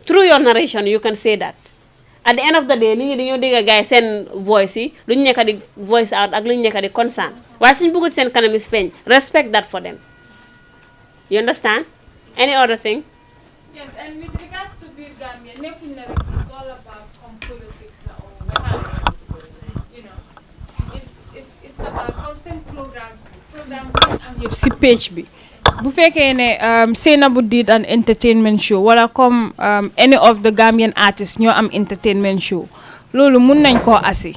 through your narration you can say that at the end of the day nit ñi dañoo dégg gaay seen voice yi lu ñu nekk di voice out ak lu ñu nekk di concern waaye suñ bugguñ seen kanam yi feeñ respect that for them you understand any other thing. Yes, and with regards to Bill Gambia, it's all about politics or you know, it's about constant programs si page bi. Bu fekkee ne Sainabou did an entertainment show wala comme any of the Gambian artists ñoo am entertainment show loolu mun nañ koo asi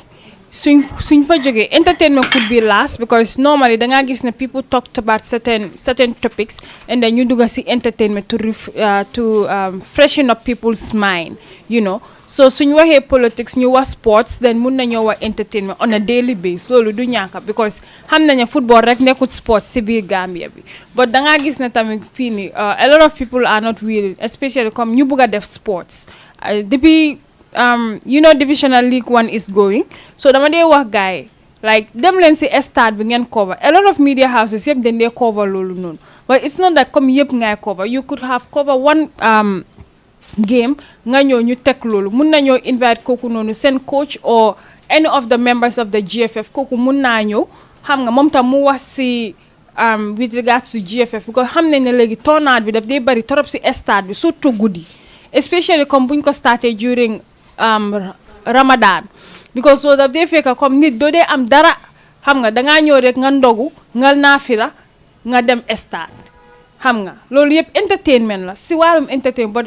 suñ fa jógee entertainment could be last because normally da ngaa gis ne people talked about certain topics and then ñu dugga si entertainment to freshen up people's mind you know so suñ waxee politics ñu wax sports then mun nañoo wax entertainment on a daily basis loolu du ñàkk because xam nañu football rek nekkut sports si biir Gambia bi but da ngaa gis ne tamit fii nii a lot of people are not willing especially comme ñu bugg a def sports depuis you know divisional league 1 is going so dama dee wax gaay like dem leen si stade bi ngeen cover a lot of media houses yëpp dañ dee cover loolu noonu but it's not that comme yëpp ngay cover you could have cover one game nga ñëw ñu teg loolu mun nañoo invite kooku noonu seen coach or any of the members of the GFF kooku mun naa ñëw xam nga moom tam mu wax si with regards to GFF because xam nañ ne léegi tournage bi daf dee bari torop si stade bi surtout guddi especially comme buñ ko starté during Ramadan because so daf dee fekk comme nit doo dee am dara xam nga dangaa ñëw rek nga ndogu nga naafila nga dem stade xam nga loolu yëpp entertainment la si wàllum entertainment but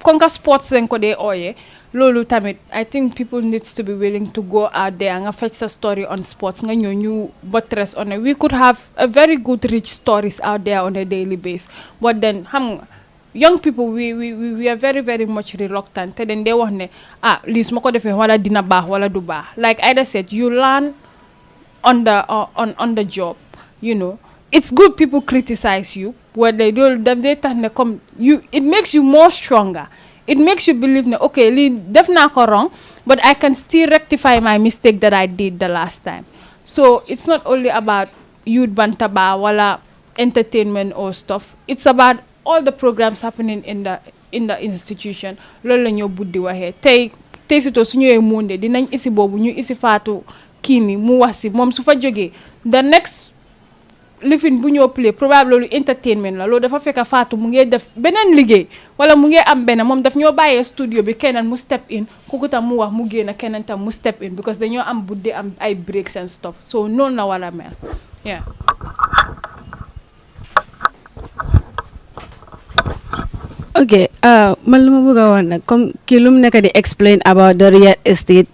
konka sports lañ ko dee ooyee loolu tamit I think people needs to be willing to go out there nga fetch sa story on sports nga ñëw ñu buttress on it we could have a very good rich stories out there on a daily basis but then xam nga young people we are very very much reluctant te dañ dee wax ne lii su ma ko defee wala dina baax wala du baax like Ida said you learn on the job you know it's good people criticize you where they tax ne comme you it makes you more stronger it makes you believe ne okay lii def naa ko wrong but I can still rectify my mistake that I did the last time so it's not only about youth bantaba wala entertainment or stuff it's about all the programs happening in the institution loolu la ñoo buddi waxee tey sito su ñëwee monde dinañ isi boobu ñu isi faatu kii ni mu wax si moom su fa jógee the next lifin bu ñoo play probable loolu entertainment la loolu dafa fekk Fatou mu ngi def beneen liggéey wala mu ngi am benn moom daf ñoo bàyyee studio bi keneen mu step in kooku tam mu wax mu génn keneen tam mu step in because dañoo am buddi am ay breaks and stuff so noonu la war a mel yeah. Okay, man lu ma bëgg a wax nag comme kii lu mu nekk di explain about the real estate.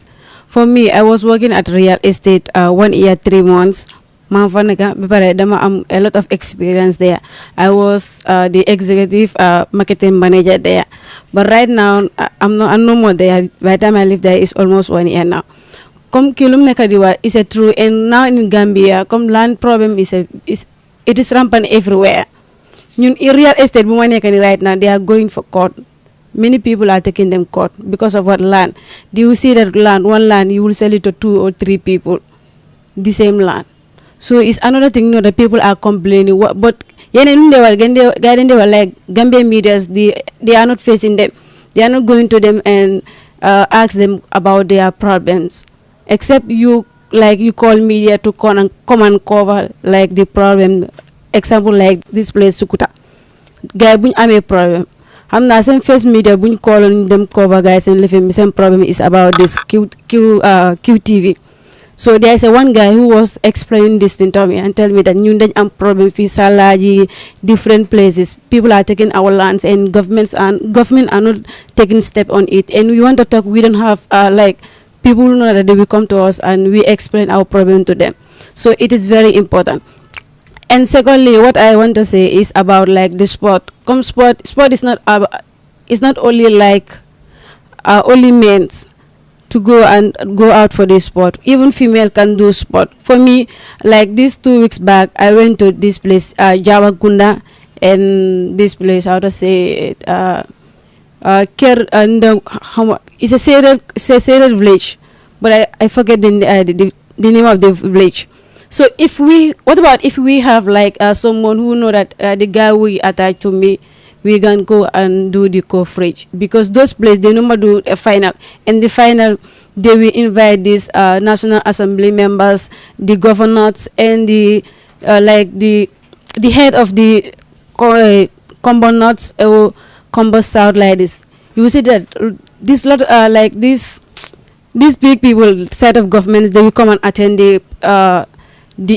For me, I was working at real estate 1 year 3 months. maa fa nekk ba pare dama am a lot of experience there. I was the executive marketing manager there. But right now, I'm no more there. By the time I live there, it's almost 1 year now. Comme kii lu mu nekk di wax is a true, and now in Gambia, comme land problem it is rampant everywhere. In real estate, right now, they are going for court. Many people are taking them court because of what land. Do you see that land, one land, you will sell it to 2 or 3 people, the same land. So it's another thing, that people are complaining. But they were like Gambian medias, they are not facing them. They are not going to them and ask them about their problems. Except you call media to come and cover like the problem. Example like this place Sukuta. Guy buñ amé problem. I'm not saying first media buñ call on them cover guys and the same problem is about this QTV. So there's one guy who was explaining this thing to me and tell me that ñu dañ am problem fi Salaji, different places. People are taking our lands and government are not taking step on it. And we want to talk, we don't have people who know that they will come to us and we explain our problem to them. So it is very important. And secondly, what I want to say is about like the sport. Come sport is not only like only men to go out for this sport. Even female can do sport. For me, like these 2 weeks back, I went to this place, Jawagunda, and this place, how to say it, it's a serried village, but I forget the name of the village. So what about if we have like someone who know that the guy we attached to me, we can go and do the coverage, because those places they normally do a final, and the final they will invite these National Assembly members, the governors, and the head of the Combo North or Combo South like this. You see that this lot like these big people, set of governments, they will come and attend the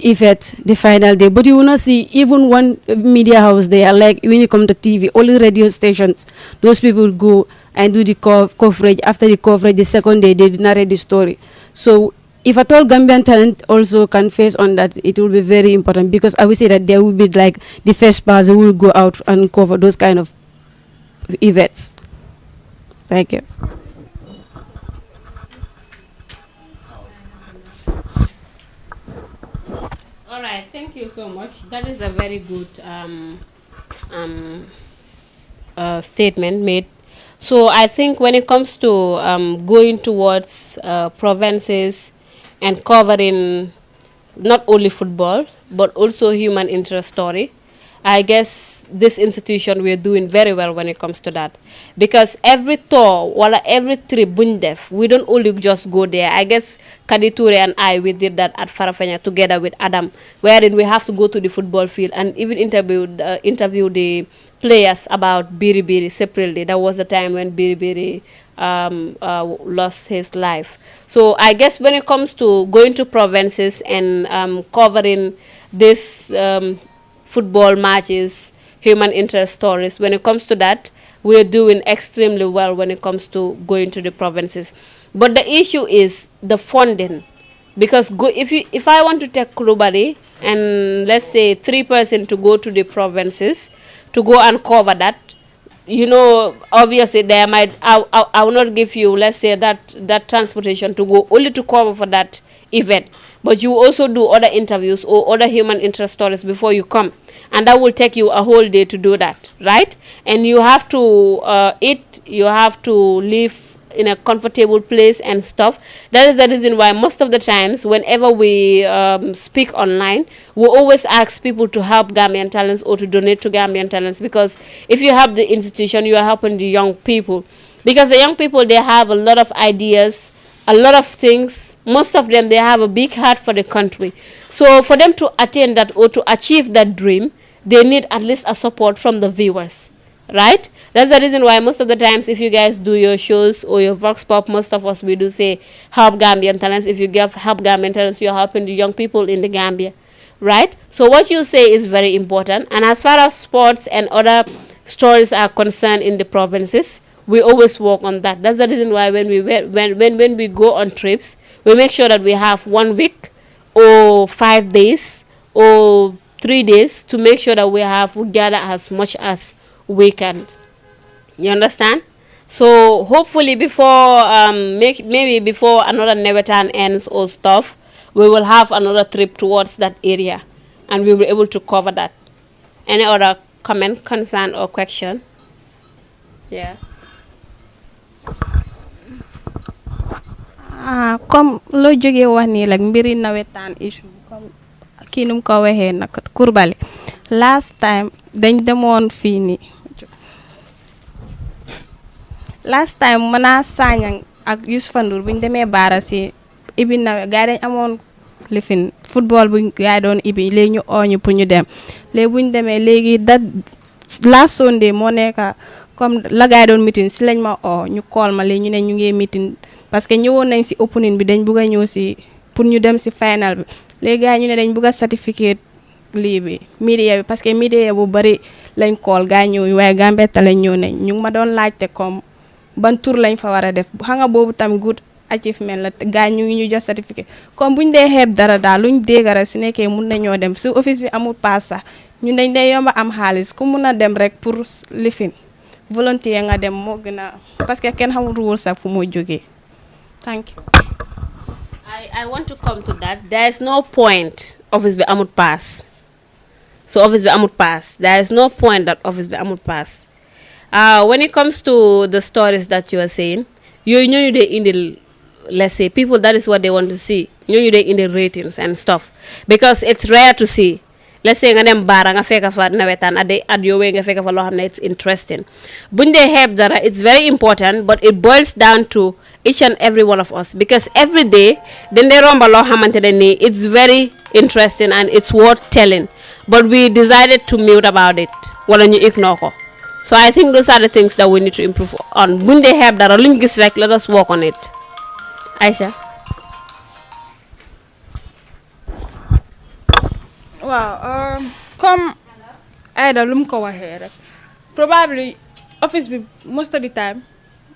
event, the final day, but you will not see even one media house there. Like when you come to TV, only radio stations, those people go and do the coverage. After the coverage, the second day they narrate the story. So if at all Gambian talent also can face on that, it will be very important, because I would say that there will be like the first person who will go out and cover those kind of events. Thank you. All right, thank you so much. That is a very good statement made. So I think when it comes to going towards provinces and covering not only football but also human interest story, I guess this institution we're doing very well when it comes to that, because every tour or every trip bundef, we don't only just go there. I guess Kaditure and I, we did that at Farafanya together with Adam, wherein we have to go to the football field and even interview the players about Biri Biri separately. That was the time when Biri Biri lost his life. So I guess when it comes to going to provinces and covering this football matches, human interest stories, when it comes to that, we're doing extremely well when it comes to going to the provinces. But the issue is the funding, because if I want to take Kulubari and let's say 3 person to go to the provinces to go and cover that, obviously there might I will not give you, let's say, that transportation to go only to cover for that event, but you also do other interviews or other human interest stories before you come, and that will take you a whole day to do that, right? And you have to eat, you have to live in a comfortable place and stuff. That is the reason why most of the times whenever we speak online, we always ask people to help Gambian talents or to donate to Gambian talents, because if you help the institution, you are helping the young people, because the young people, they have a lot of ideas a lot of things. Most of them, they have a big heart for the country. So for them to attain that or to achieve that dream, they need at least a support from the viewers, right? That's the reason why most of the times if you guys do your shows or your Vox Pop, most of us, we do say help Gambian talents. If you give help Gambian talents, you're helping the young people in the Gambia, right? So what you say is very important. And as far as sports and other stories are concerned in the provinces, we always work on that. That's the reason why when we go on trips, we make sure that we have 1 week or 5 days or 3 days to make sure that we gather as much as we can. You understand? So hopefully before maybe before another Nevertan ends or stuff, we will have another trip towards that area and we will be able to cover that. Any other comment, concern or question? Yeah. Comme loo jógee wax nii like mbiri nawetaan issue comme kii num ko waxee nag Kurbali last time dañ demoon fii nii last time mana Sanyang ak Youssoufa Ndour buñ demee baara si ibi nawe gaay dañ amoon lifin football buñ gaay doon ibi léegi ñu ooñu pour ñu dem léegi buñ demee léegi that last Sunday moo nekk comme la gaay doon meeting si lañ ma oo ñu call ma léegi ñu ne ñu ngi meeting parce que ñëwoon nañ si opening bi dañ bëgg a ñëw si pour ñu dem si final bi léegi gaay ñu ne dañ bëgg a certificate lii bi media bi parce que media bu bari lañ call gaay ñëw waaye Gambetta lañ ñëw nañ ñu ma doon laajte comme ban tour lañ fa war a def xam nga boobu tam good achievement la gaay ñu ngi ñu jox certificate comme buñ dee xeeb dara daal luñ déggara si nekkee mun nañoo dem su office bi amul pass sax ñun dañ dee yomba am xaalis ku mun a dem rek pour lifin volontaire nga dem moo gën a parce que kenn xamul ruwul sax fu muy jógee. Thank you. I want to come to that. There is no point office be amut pass. So office be amut pass. There is no point that office be amut pass. When it comes to the stories that you are saying, you know they in the, let's say people, that is what they want to see. You know they in the ratings and stuff because it's rare to see. Let's say nga dem bara nga feka fa nawetan at your way nga feka fa lo xamne it's interesting. Buñ dé heb dara, it's very important, but it boils down to each and every one of us because every day then they romba lo xamantene ni it's very interesting and it's worth telling, but we decided to mute about it wala ñu ignore ko. So I think those are the things that we need to improve on. Buñ dé heb dara luñ gis rek, let us work on it. Aisha. Wow, comme Aida lu mu ko waxee rek probably office bi most of the time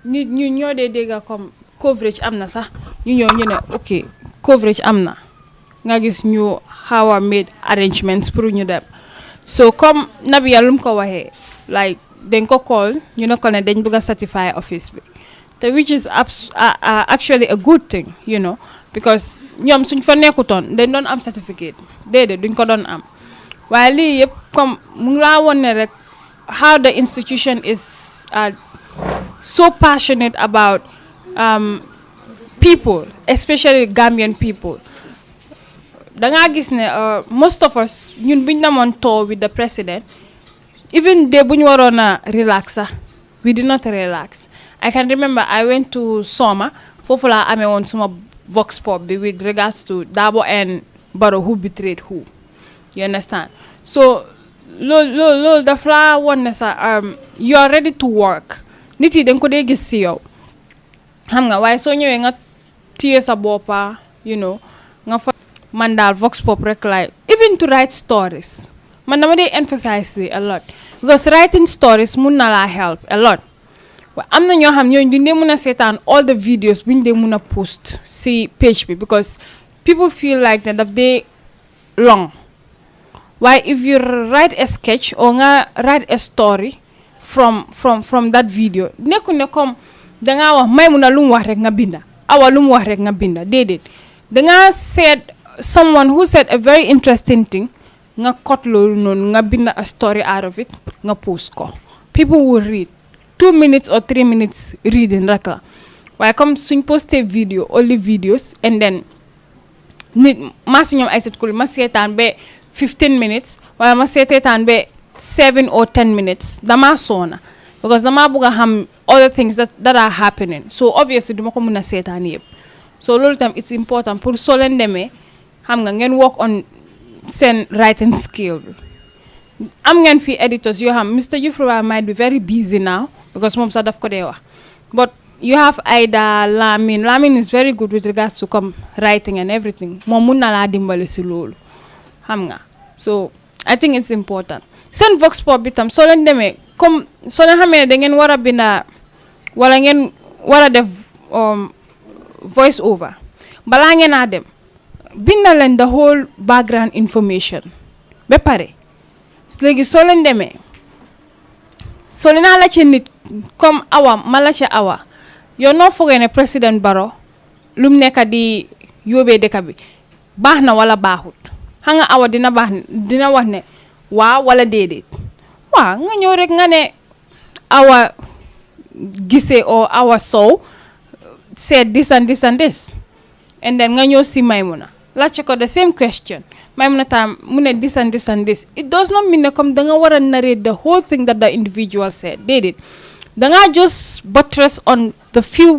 nit ñu ñoo dee dégga comme coverage am na sax ñu ñëw ñu ne ok coverage am na nga gis ñu how I made arrangements pour ñu dem so comme Nabiya lu mu ko waxee like dañ ko call ñu ne ko ne dañ bëgg a certify office bi te which is actually a good thing, you know, because ñoom suñ fa nekkutoon dañ doon am certificate déedéet duñ ko doon am waaye lii yëpp comme mu ngi laa woon ne rek how the institution is so passionate about people, especially Gambian people. Dangaa gis ne most of us ñun buñ namoon tour with the president even de buñ waroon a relax sax we did not relax. I can remember I went to Soma foofu laa amee woon suma vox pop bi with regards to Dabo and Barrow who betrayed who, you understand? So loolu daf laa woon ne sax you are ready to work nit yi dañ ko dee gis si yow xam nga waaye soo ñëwee nga téye sa boppa you know nga fa man daal vox pop rek laay even to write stories man dama dee emphasize a lot because writing stories mun na laa help a lot. am na ñoo xam ñooñu duñ dee mën a seetaan all the videos buñ dee mën a post si page bi because people feel like that daf dee long waaye if you write a sketch or nga write a story from that video nekku ne comme dangaa wax may mun a lu mu wax rek nga binda awa lu mu wax rek nga binda déedéet dangaa seet someone who said a very interesting thing nga cut loolu noonu nga binda a story out of it nga post ko people will read 2 minutes or 3 minutes reading rek la waaye comme suñ posté video only videos and then nit maa si ñoom ay set kul ma seetaan ba 15 minutes wala ma seetaan ba 7 or 10 minutes dama soona because dama bëgg a xam other things that are happening so obviously duma ko mën a seetaan yëpp so loolu tam it's important pour soo leen demee xam nga ngeen work on seen writing skill bi am ngeen fi editors yoo xam Mr. Jufra might be very busy now because moom sax daf ko dee wax but you have Aida Lamin is very good with regards to come writing and everything moom mun na laa dimbali si loolu xam nga so I think it's important seen vox pop bi tam soo leen demee comme soo leen xamee da ngeen war a binda wala ngeen war a def voice over balaa ngeen a dem binda leen the whole background information ba pare léegi soo leen demee soo leen a laajte nit comme awa ma laajte awa yow noo foogee ne président Barrow lu mu nekk di yóbbee dëkk bi baax na wala baaxut xam nga awa dina wax ne waaw wala déedéet waaw nga ñëw rek nga ne awa gisee o awa sow said this and this and this and then nga ñëw si Maymuna laajte ko the same question Maymuna tam mu ne this and this and this it does not mean ne comme da nga war a narrate the whole thing that the individual said déedéet da nga just buttress on the few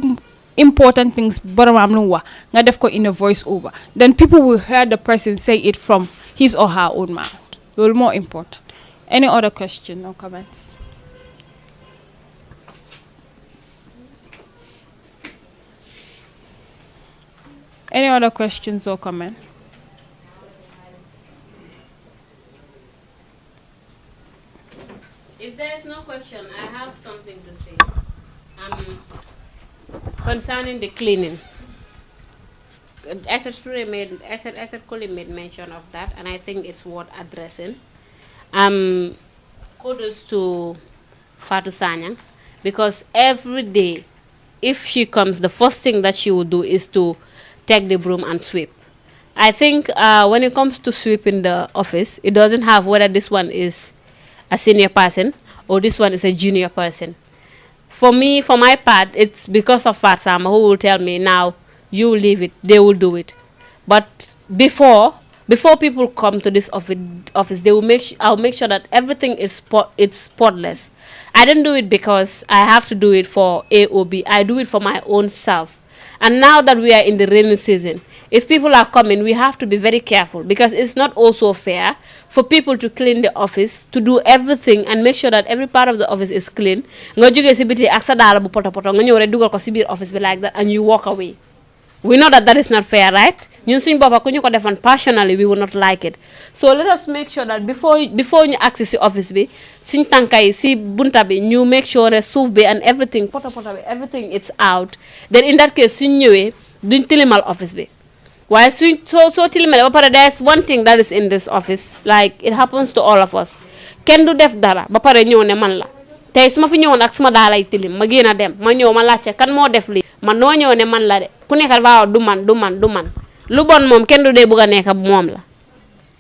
important things boromam lu wax nga def ko in a voice over then people will hear the person say it from his or her own mouth loolu more important. Any other question or comments? Any other questions or comments? If there is no question, I have something to say. Concerning the cleaning. Asset Koli made mention of that, and I think it's worth addressing. Kudos to Fatou Sanyang, because every day, if she comes, the first thing that she will do is to take the broom and sweep. I think when it comes to sweeping the office, it doesn't have whether this one is a senior person or this one is a junior person. For me, for my part, it's because of Fatsama who will tell me, now, you leave it, they will do it. But before people come to this office, they will I'll make sure that everything is it's spotless. I don't do it because I have to do it for AOB. I do it for my own self. And now that we are in the rainy season, if people are coming, we have to be very careful, because it's not also fair for people to clean the office, to do everything and make sure that every part of the office is clean. Nga jógee si biti ak sa daala bu poto poto nga ñëw rek dugal ko si biir office be like that and you walk away. We know that that is not fair, right? Ñun suñ boppa ku ñu ko defan passionally, we will not like it. So let us make sure that before ñu access si office bi, suñ tànkay si bunta bi, ñu make sure ne suuf bi and everything, poto bi, everything it's out. Then in that case, suñ ñëwee duñ tilimal office bi. Why so tilimal ba pare there's one thing that is in this office, like it happens to all of us. Kenn du def dara ba pare ñëw ne man la. Tey suma fi ñëwoon ak suma daalay tilim ma génn dem ma ñëw ma laajte kan moo def li man noo ñëw ne man la de ku nekk waaw du man lu bon moom kenn du dee bugg a nekk moom la.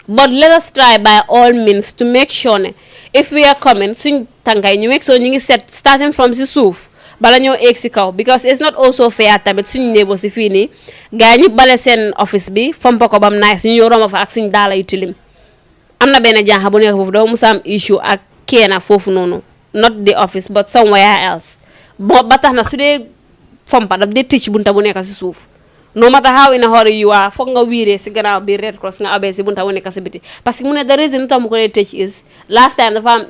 But let us try by all means to make sure ne if we are coming suñ tànkay ñu make sure ñu ngi set starting from si suuf bala ñoo egg si kaw, because it's not also fair tamit suñu néebo si fii nii gars ñu bale seen office bi fompa ko bam nice ñu ñëw romba fa ak suñ daala yu tilim. Am na benn jànxa bu nekk foofu dafa musa am issue ak kenn foofu noonu, not the office but somewhere else. Ba tax na su dee fompa daf dee tëj bunta bu nekk si suuf. No matter how in a hurry you are, foog nga wiiree si gannaaw bi Red Cross nga abee si bunta bu nekk si biti. Parce que mu ne the reason tax mu ko dee tëj is last time dafa am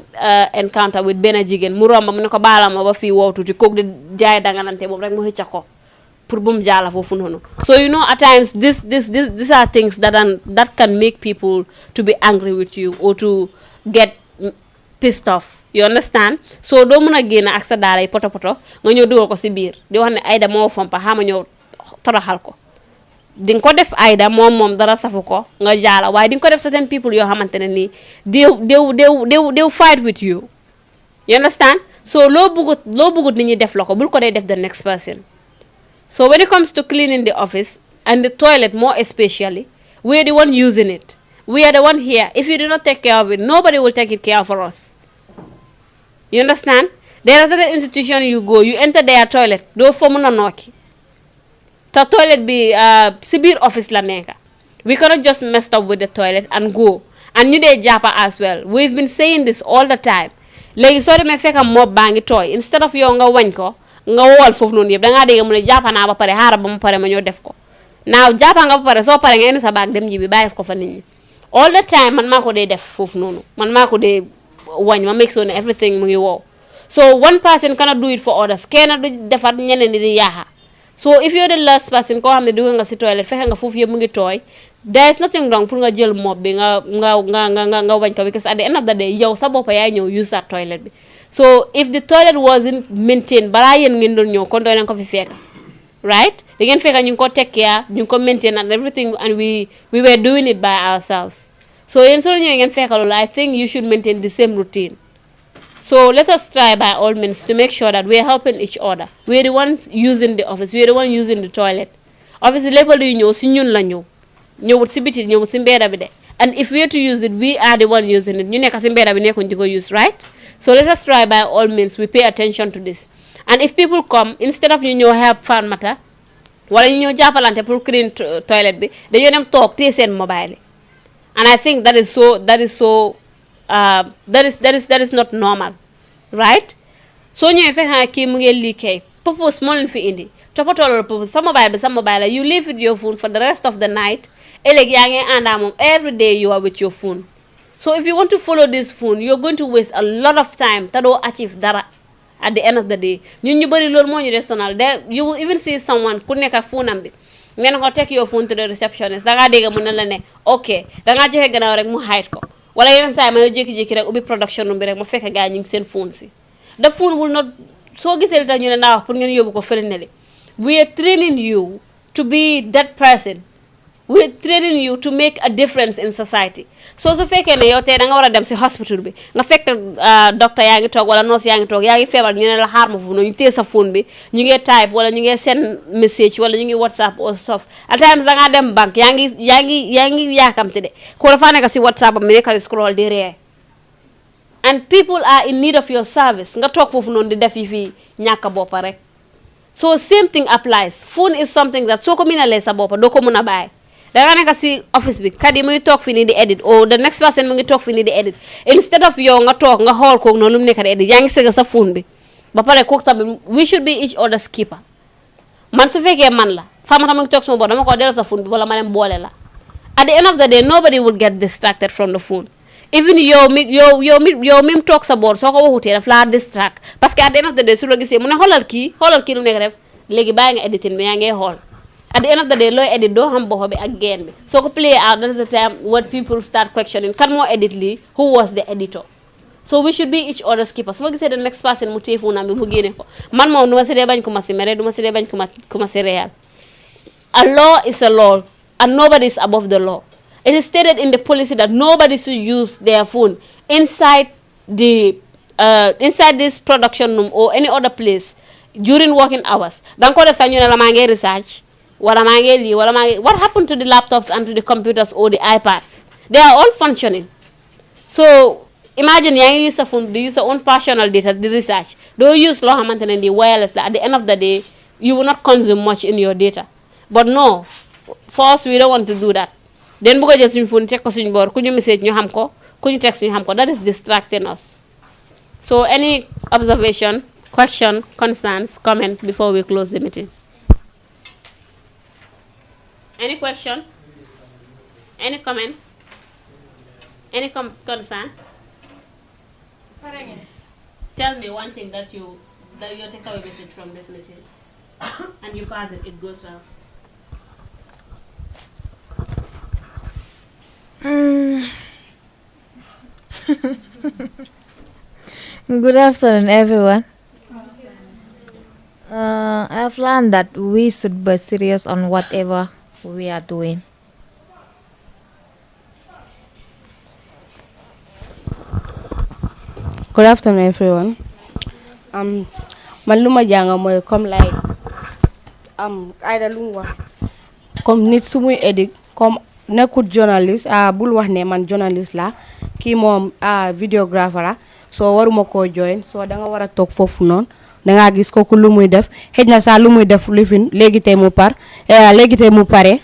encounter with benn jigéen mu romba mu ne ko baalam ma ba fii wow tuuti kooku di jaay dangalante moom rek mu xëcca ko pour bu mu jaala foofu noonu. So you know at times these are things that can make people to be angry with you or to get pissed off. You understand? So doo mën a génn ak sa daara yi poto nga ñëw dugal ko si biir di wax ne Aida moo fompa xama ñëw toroxal ko. Di nga ko def Aida moom dara safu ko nga jaala waaye di nga ko def certain people yoo xamante ne nii they fight with you. You understand? So loo bëggut nit ñi def la ko bul ko dee def the next person. So when it comes to cleaning the office and the toilet more especially, we are the one using it. We are the one here. If you do not take care of it, nobody will take it care for us. You understand? There are certain institutions you go, you enter their toilet, do for muna noki. The toilet be sibir office la neka. We cannot just mess up with the toilet and go. And you de japa as well. We've been saying this all the time. Legi sorry me feka mob bangi toy. Instead of yo nga wañ ko, nga wol fofu non yeb da nga de mu ne japa na ba pare hara ba mu pare ma ñoo def ko. now jàppa nga ba pare soo pare nga indi sa baag dem ñibbi bàyyi ko fa nit ñi all the time man maa ko dee def foofu noonu man maa ko dee wañ ma make sure ne everything mu ngi wow so one person cannot do it for others kenn du defar ñeneen di yaaxa so if you're the last person koo xam ne dugg nga si toilette fexe nga foofu yëpp mu ngi tooy there is nothing wrong pour nga jël mop bi nga wañ ko because at the end of the day yow sa bopp yaay ñëw use that toilet bi so if the toilet wasn't maintained balaa yéen ngeen doon ñëw kon doo leen ko fi fekk right da ngeen fekk ñu ngi ko take care ñu ngi ko maintain and everything and we were doing it by ourselves so yéen soo ñëwee ngeen fekk loolu I think you should maintain the same routine so let us try by all means to make sure that we are helping each other we are the ones using the office we are the ones using the toilet office bi lépp luy ñëw si ñun la ñëw ñëwut si biti ñëwut si mbedda bi de and if we are to use it we are the one using it ñu nekk si mbedda bi nekkuñ di ko use right so let us try by all means we pay attention to this and if people come instead of ñu ñëw help Fatmata wala ñu ñëw jàppalante pour clean toilet bi dañoo dem toog téye seen mobile and I think that is not normal right soo ñëwee fekk nga kii mu ngi liggéey purpose moo leen fi indi toppatoo loolu purpose sa mobile la you leave with your phone for the rest of the night ëllëg yaa ngi àndaa moom every day you are with your phone so if you want to follow this phone you're going to waste a lot of time te doo achieve dara at the end of the day ñun ñu bëri loolu moo ñu dee sonal you will even see someone ku nekk ak phone am bi ngeen ko take your phone to the receptionist dangaa dégg mu ne la ne ok dangaa joxe gannaaw rek mu hide ko wala yeneen saa yi ma jékki-jékki rek ubbi production bi rek mu fekk gaa ñu ngi seen phone si the phone will not soo gisee li tax ñu ne naa wax pour ngeen yóbbu ko fële ne li we are training you to be that person we are training you to make a difference in society so su fekkee ne yow tey da nga war a dem si hospital bi nga fekk docteur yaa ngi toog wala nurse yaa ngi toog yaa ngi feebar ñu ne la xaar ma foofu noonu ñu téye sa phone bi ñu ngi type wala ñu ngi send message wala ñu ngi whatsapp or stuff at times da ngaa dem banque yaa ngi yaakamte de ko dafa nekk si whatsapp am nekkal scroll di ree and people are in need of your service nga toog foofu noonu di def yi fii ñàkk boppa rek so same thing applies phone is something that soo ko minalee sa boppa doo ko mun a bàyyi danga nekk si office bi kat yi mu ngi toog fi nii di edit or the next person mu ngi toog fi nii di edit instead of yow nga toog nga xool koog noonu lu mu nekk di edit yaa ngi sëgg sa phone bi ba pare kook tamit we should be each other's keeper man su fekkee man la Fatmata mu ngi toog suma boor dama ko delloo sa phone bi wala ma dem boole la at the end of the day nobody would get distracted from the phone even yow mi mu toog sa boor soo ko waxutee daf laa distract parce que at the end of the day su la gisee mu ne xoolal kii lu mu nekk def léegi bàyyi nga editing bi yaa ngay xool at the end of the day looy edit doo xam bopp bi ak geen bi soo ko play out that is the time what people start questioning kan moo edit lii who was the editor so we should be each other's keeper su ma gisee the next person mu téefu na bi mu génne ko man moom du ma si dee bañ ko ma si mere du ma si dee bañ ko ma si reyal a law is a law and nobody is above the law it is stated in the policy that nobody should use their phone inside this production room or any other place during working hours danga ko def sax ñu ne la maa ngi research wala maa ngi lii wala maa ngi what happened to the laptops and to the computers or the iPads they are all functioning so imagine yaa ngi use sa phone di use sa own personal data di research doo use loo xamante ne di wireless la at the end of the day you will not consume much in your data but no for us we don't want to do that den bu ko jël suñu phone teg ko suñu boor ku ñu message ñu xam ko ku ñu text ñu xam ko that is distracting us so any observation question concerns comment before we close the meeting. Any question? Any comment? Any concern? Tell me one thing that you take away message from this meeting, and you pass it. It goes well. Good afternoon, everyone. I've learned that we should be serious on whatever we are doing. Good afternoon, everyone. Man luma janga moy comme like ayda lu wax comme nit su muy edit comme nekkut journalist bul wax ne man journalist la kii moom videographer la soo waruma koo join soo da nga war a toog foofu noonu da ngaa gis kooku lu muy def xëj na saa lu muy def lifin léegi tey mu pare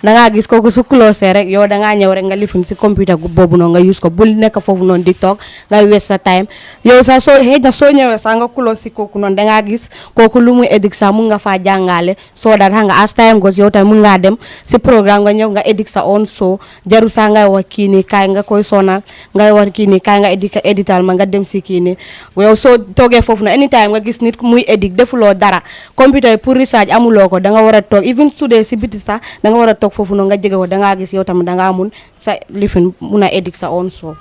da nga gis koku su close rek yow da nga ñew rek nga lifin ci computer gu bobu non nga use ko bul nek fofu non di tok nga waste sa time yow sa so da so ñewé sa nga close ci koku non da nga gis koku lu muy edik sa mu nga fa jangale so that nga as time goes yow tam mu nga dem ci programme nga ñew nga edik sa on so jaru sa nga wax kini kay nga koy sonal ngay war kini kay nga edital ma nga dem ci kini yow so toge fofu no anytime nga gis nit muy edik defulo dara computer pour research amulo ko da nga wara tok even today ci biti sa da nga wara tok fofu no nga jege ko da nga gis yow tam da nga mun sa lifin muna edik sa on so.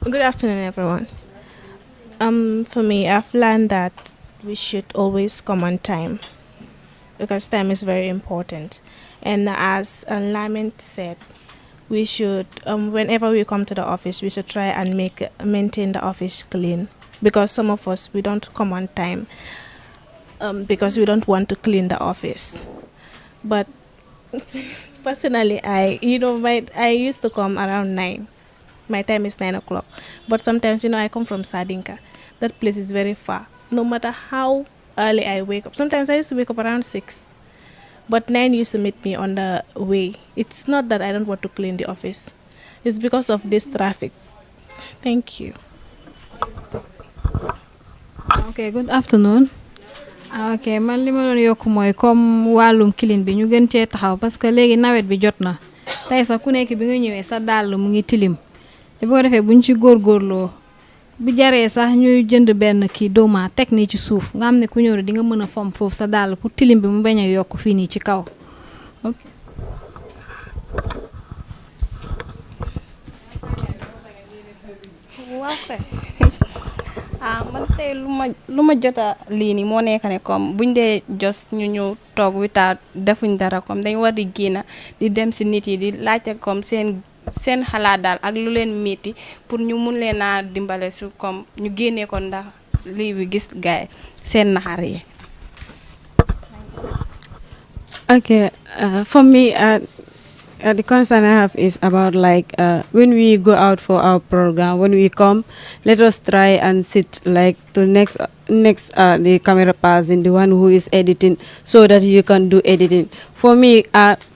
Good afternoon, everyone. For me, I've learned that we should always come on time because time is very important. And as Lamin said, we should, whenever we come to the office, we should try and maintain the office clean because some of us, we don't come on time because we don't want to clean the office. But personally, I used to come around 9. My time is 9 o'clock. But sometimes, I come from Sadinka. That place is very far. No matter how early I wake up. Sometimes I used to wake up around 6. But 9 used to meet me on the way. It's not that I don't want to clean the office. It's because of this traffic. Thank you. Okay, good afternoon. Okay, man li ma doon yokk mooy comme wàllum clean bi ñu gën cee taxaw parce que léegi nawet bi jot na tey sax ku nekk bi nga ñëwee sa dàll mu ngi tilim te boo defee buñ ci góorgóorloo bu jaree sax ñuy jënd benn kii dooma teg nii ci suuf nga xam ne ku ñëw di nga mën a fomp foofu sa dàll pour tilim bi mu bañ a yokk fii nii ci kaw. man tey lu ma jota lii nii moo nekk ne comme buñ dee jos ñu ñëw toog witaat defuñ dara comme dañ war di génn di dem si nit yi di laajte comme seen xalaat daal ak lu leen metti pour ñu mun leen a dimbale su comme ñu génnee ko ndax lii bi gis gaay seen naxar yi. Okay, for me, the concern I have is about when we go out for our program, when we come, let us try and sit to next the camera person, the one who is editing, so that you can do editing. For me,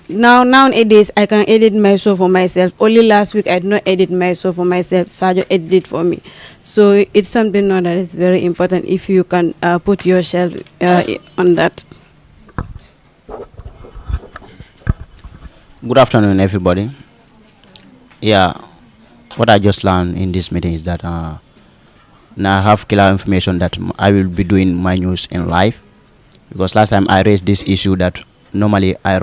nowadays I can edit myself for myself. Only last week I did not edit myself for myself. Sergio edited for me. So it's something now that is very important if you can put yourself on that. Good afternoon, everybody. Yeah, what I just learned in this meeting is that now I have clear information that I will be doing my news in live, because last time I raised this issue that normally I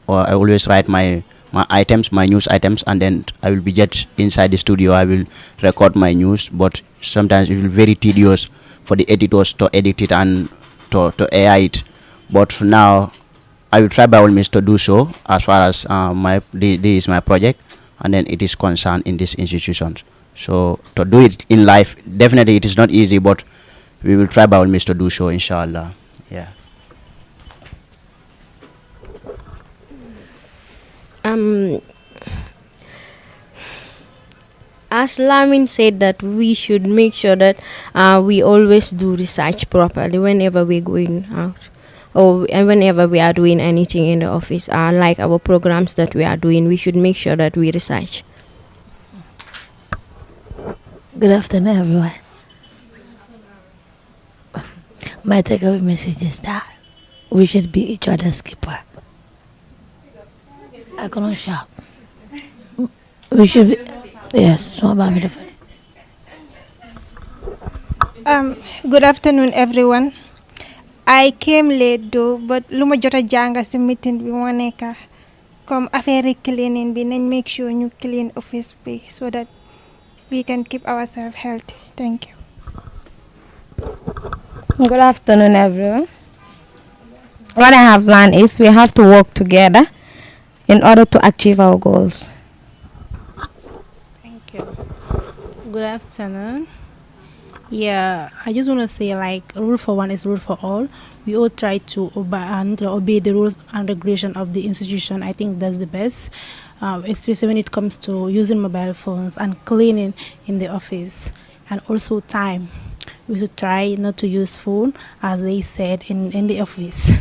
always write my items, my news items, and then I will be just inside the studio. I will record my news, but sometimes it will be very tedious for the editors to edit it and to AI it. But now I will try by all means to do so as far as this is my project, and then it is concerned in these institutions. So to do it in life, definitely it is not easy, but we will try by all means to do so, inshallah. Yeah. As Lamin said that we should make sure that we always do research properly whenever we're going out. And whenever we are doing anything in the office, like our programs that we are doing, we should make sure that we research. Good afternoon, everyone. My takeaway message is that we should be each other's keeper. I cannot shout. We should be, yes. Good afternoon, everyone. I came late though, but luma jota janga si meeting bi mo neka comme affaire cleaning bi nañ make sure ñu clean office bi so that we can keep ourselves healthy. Thank you. Good afternoon, everyone. What I have learned is we have to work together in order to achieve our goals. Thank you. Good afternoon. Yeah, I just want to say rule for one is rule for all. We all try to obey the rules and regulation of the institution. I think that's the best, especially when it comes to using mobile phones and cleaning in the office, and also time. We should try not to use phone, as they said, in the office.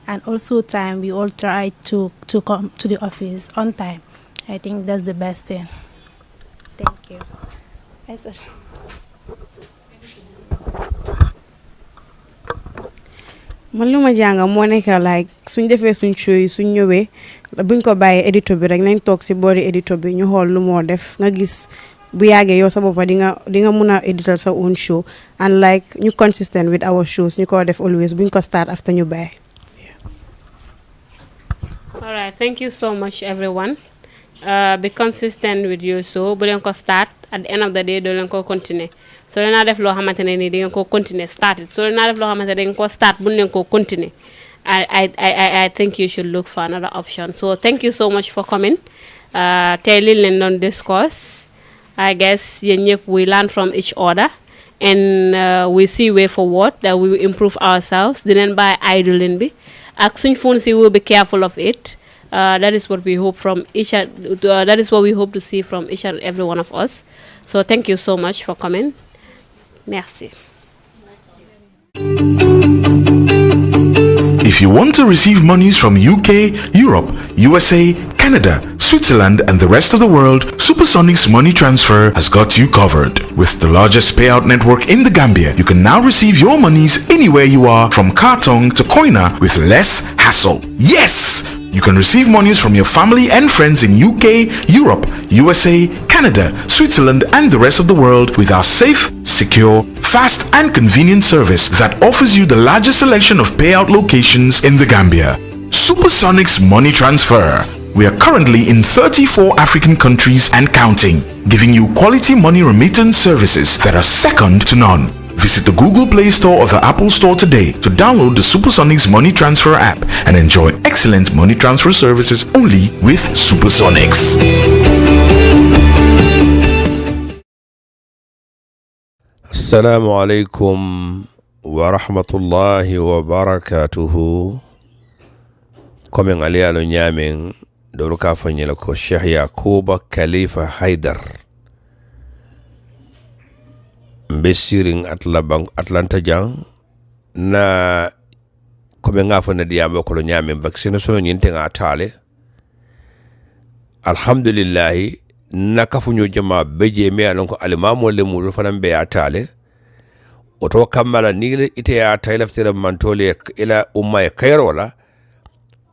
and also time. We all try to come to the office on time. I think that's the best thing. Thank you. man lu ma jàng moo nekk like suñ defee suñ show yi suñ ñëwee buñ ko bàyyee édito bi rek nañ toog si boori édito bi ñu xool lu moo def nga gis bu yàggee yow sa boppa di nga mun a édital sa own show and like ñu consistent with our shows ñu ko def always buñ ko start after ñu bàyyi. All right, thank you so much everyone. Be consistent with your show. Bu leen ko start at the end of the day doo leen ko continue. So leen naa def loo xamante ne nii di ngeen ko continue start it. So leen naa def loo xamante ne di ngeen ko start bu leen ko continue. I think you should look for another option. So thank you so much for coming. Tey li leen doon discuss. I guess yéen ñëpp we learn from each other and we see way forward that we will improve ourselves. Dinañ bàyyi idling bi ak suñ phone si will be careful of it. That is what we hope from that is what we hope to see from each and every one of us. So thank you so much for coming. Merci. If you want to receive monies from UK, Europe, USA, Canada, Switzerland, and the rest of the world, Supersonic's money transfer has got you covered. With the largest payout network in the Gambia, you can now receive your monies anywhere you are, from Kartong to Koina, with less hassle. Yes! You can receive monies from your family and friends in UK, Europe, USA, Canada, Switzerland, and the rest of the world with our safe, secure, fast, and convenient service that offers you the largest selection of payout locations in the Gambia. Supersonic's money transfer. We are currently in 34 African countries and counting, giving you quality money remittance services that are second to none. Visit the Google Play Store or the Apple Store today to download the Supersonics Money Transfer app and enjoy excellent money transfer services only with Supersonics. Assalamu alaikum wa rahmatullahi wa barakatuhu. Komen alialo nyamin doruka fanyela ko Sheikh Yakuba Khalifa Haidar. Mbesiring Atlanta jang na kome nga fana diyambo ko nyame vaccination nyinte nga tale alhamdulillah nakafunyo jama beje me alonko alimamo le mu fana be atale oto kamala ni ite ya taylaftira mantole ila umma kayrola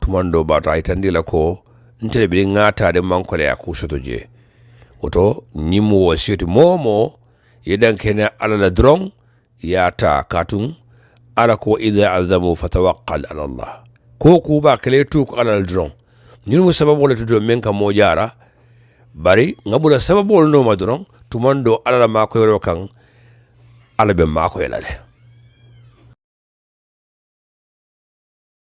tumando bata itandila ko ntele bi ngata de mankole ya kushotoje oto nyimu wasiyoti momo yedan kena ala la drong yata katun ala ko idha azamu fatawakkal ala Allah ko ku ba kale tu ko ala la drong ñun mu sababu la tudo men ka mo jara bari ngabula sababu no ma drong tumando ala ma ko yoro kan ala be ma ko yelale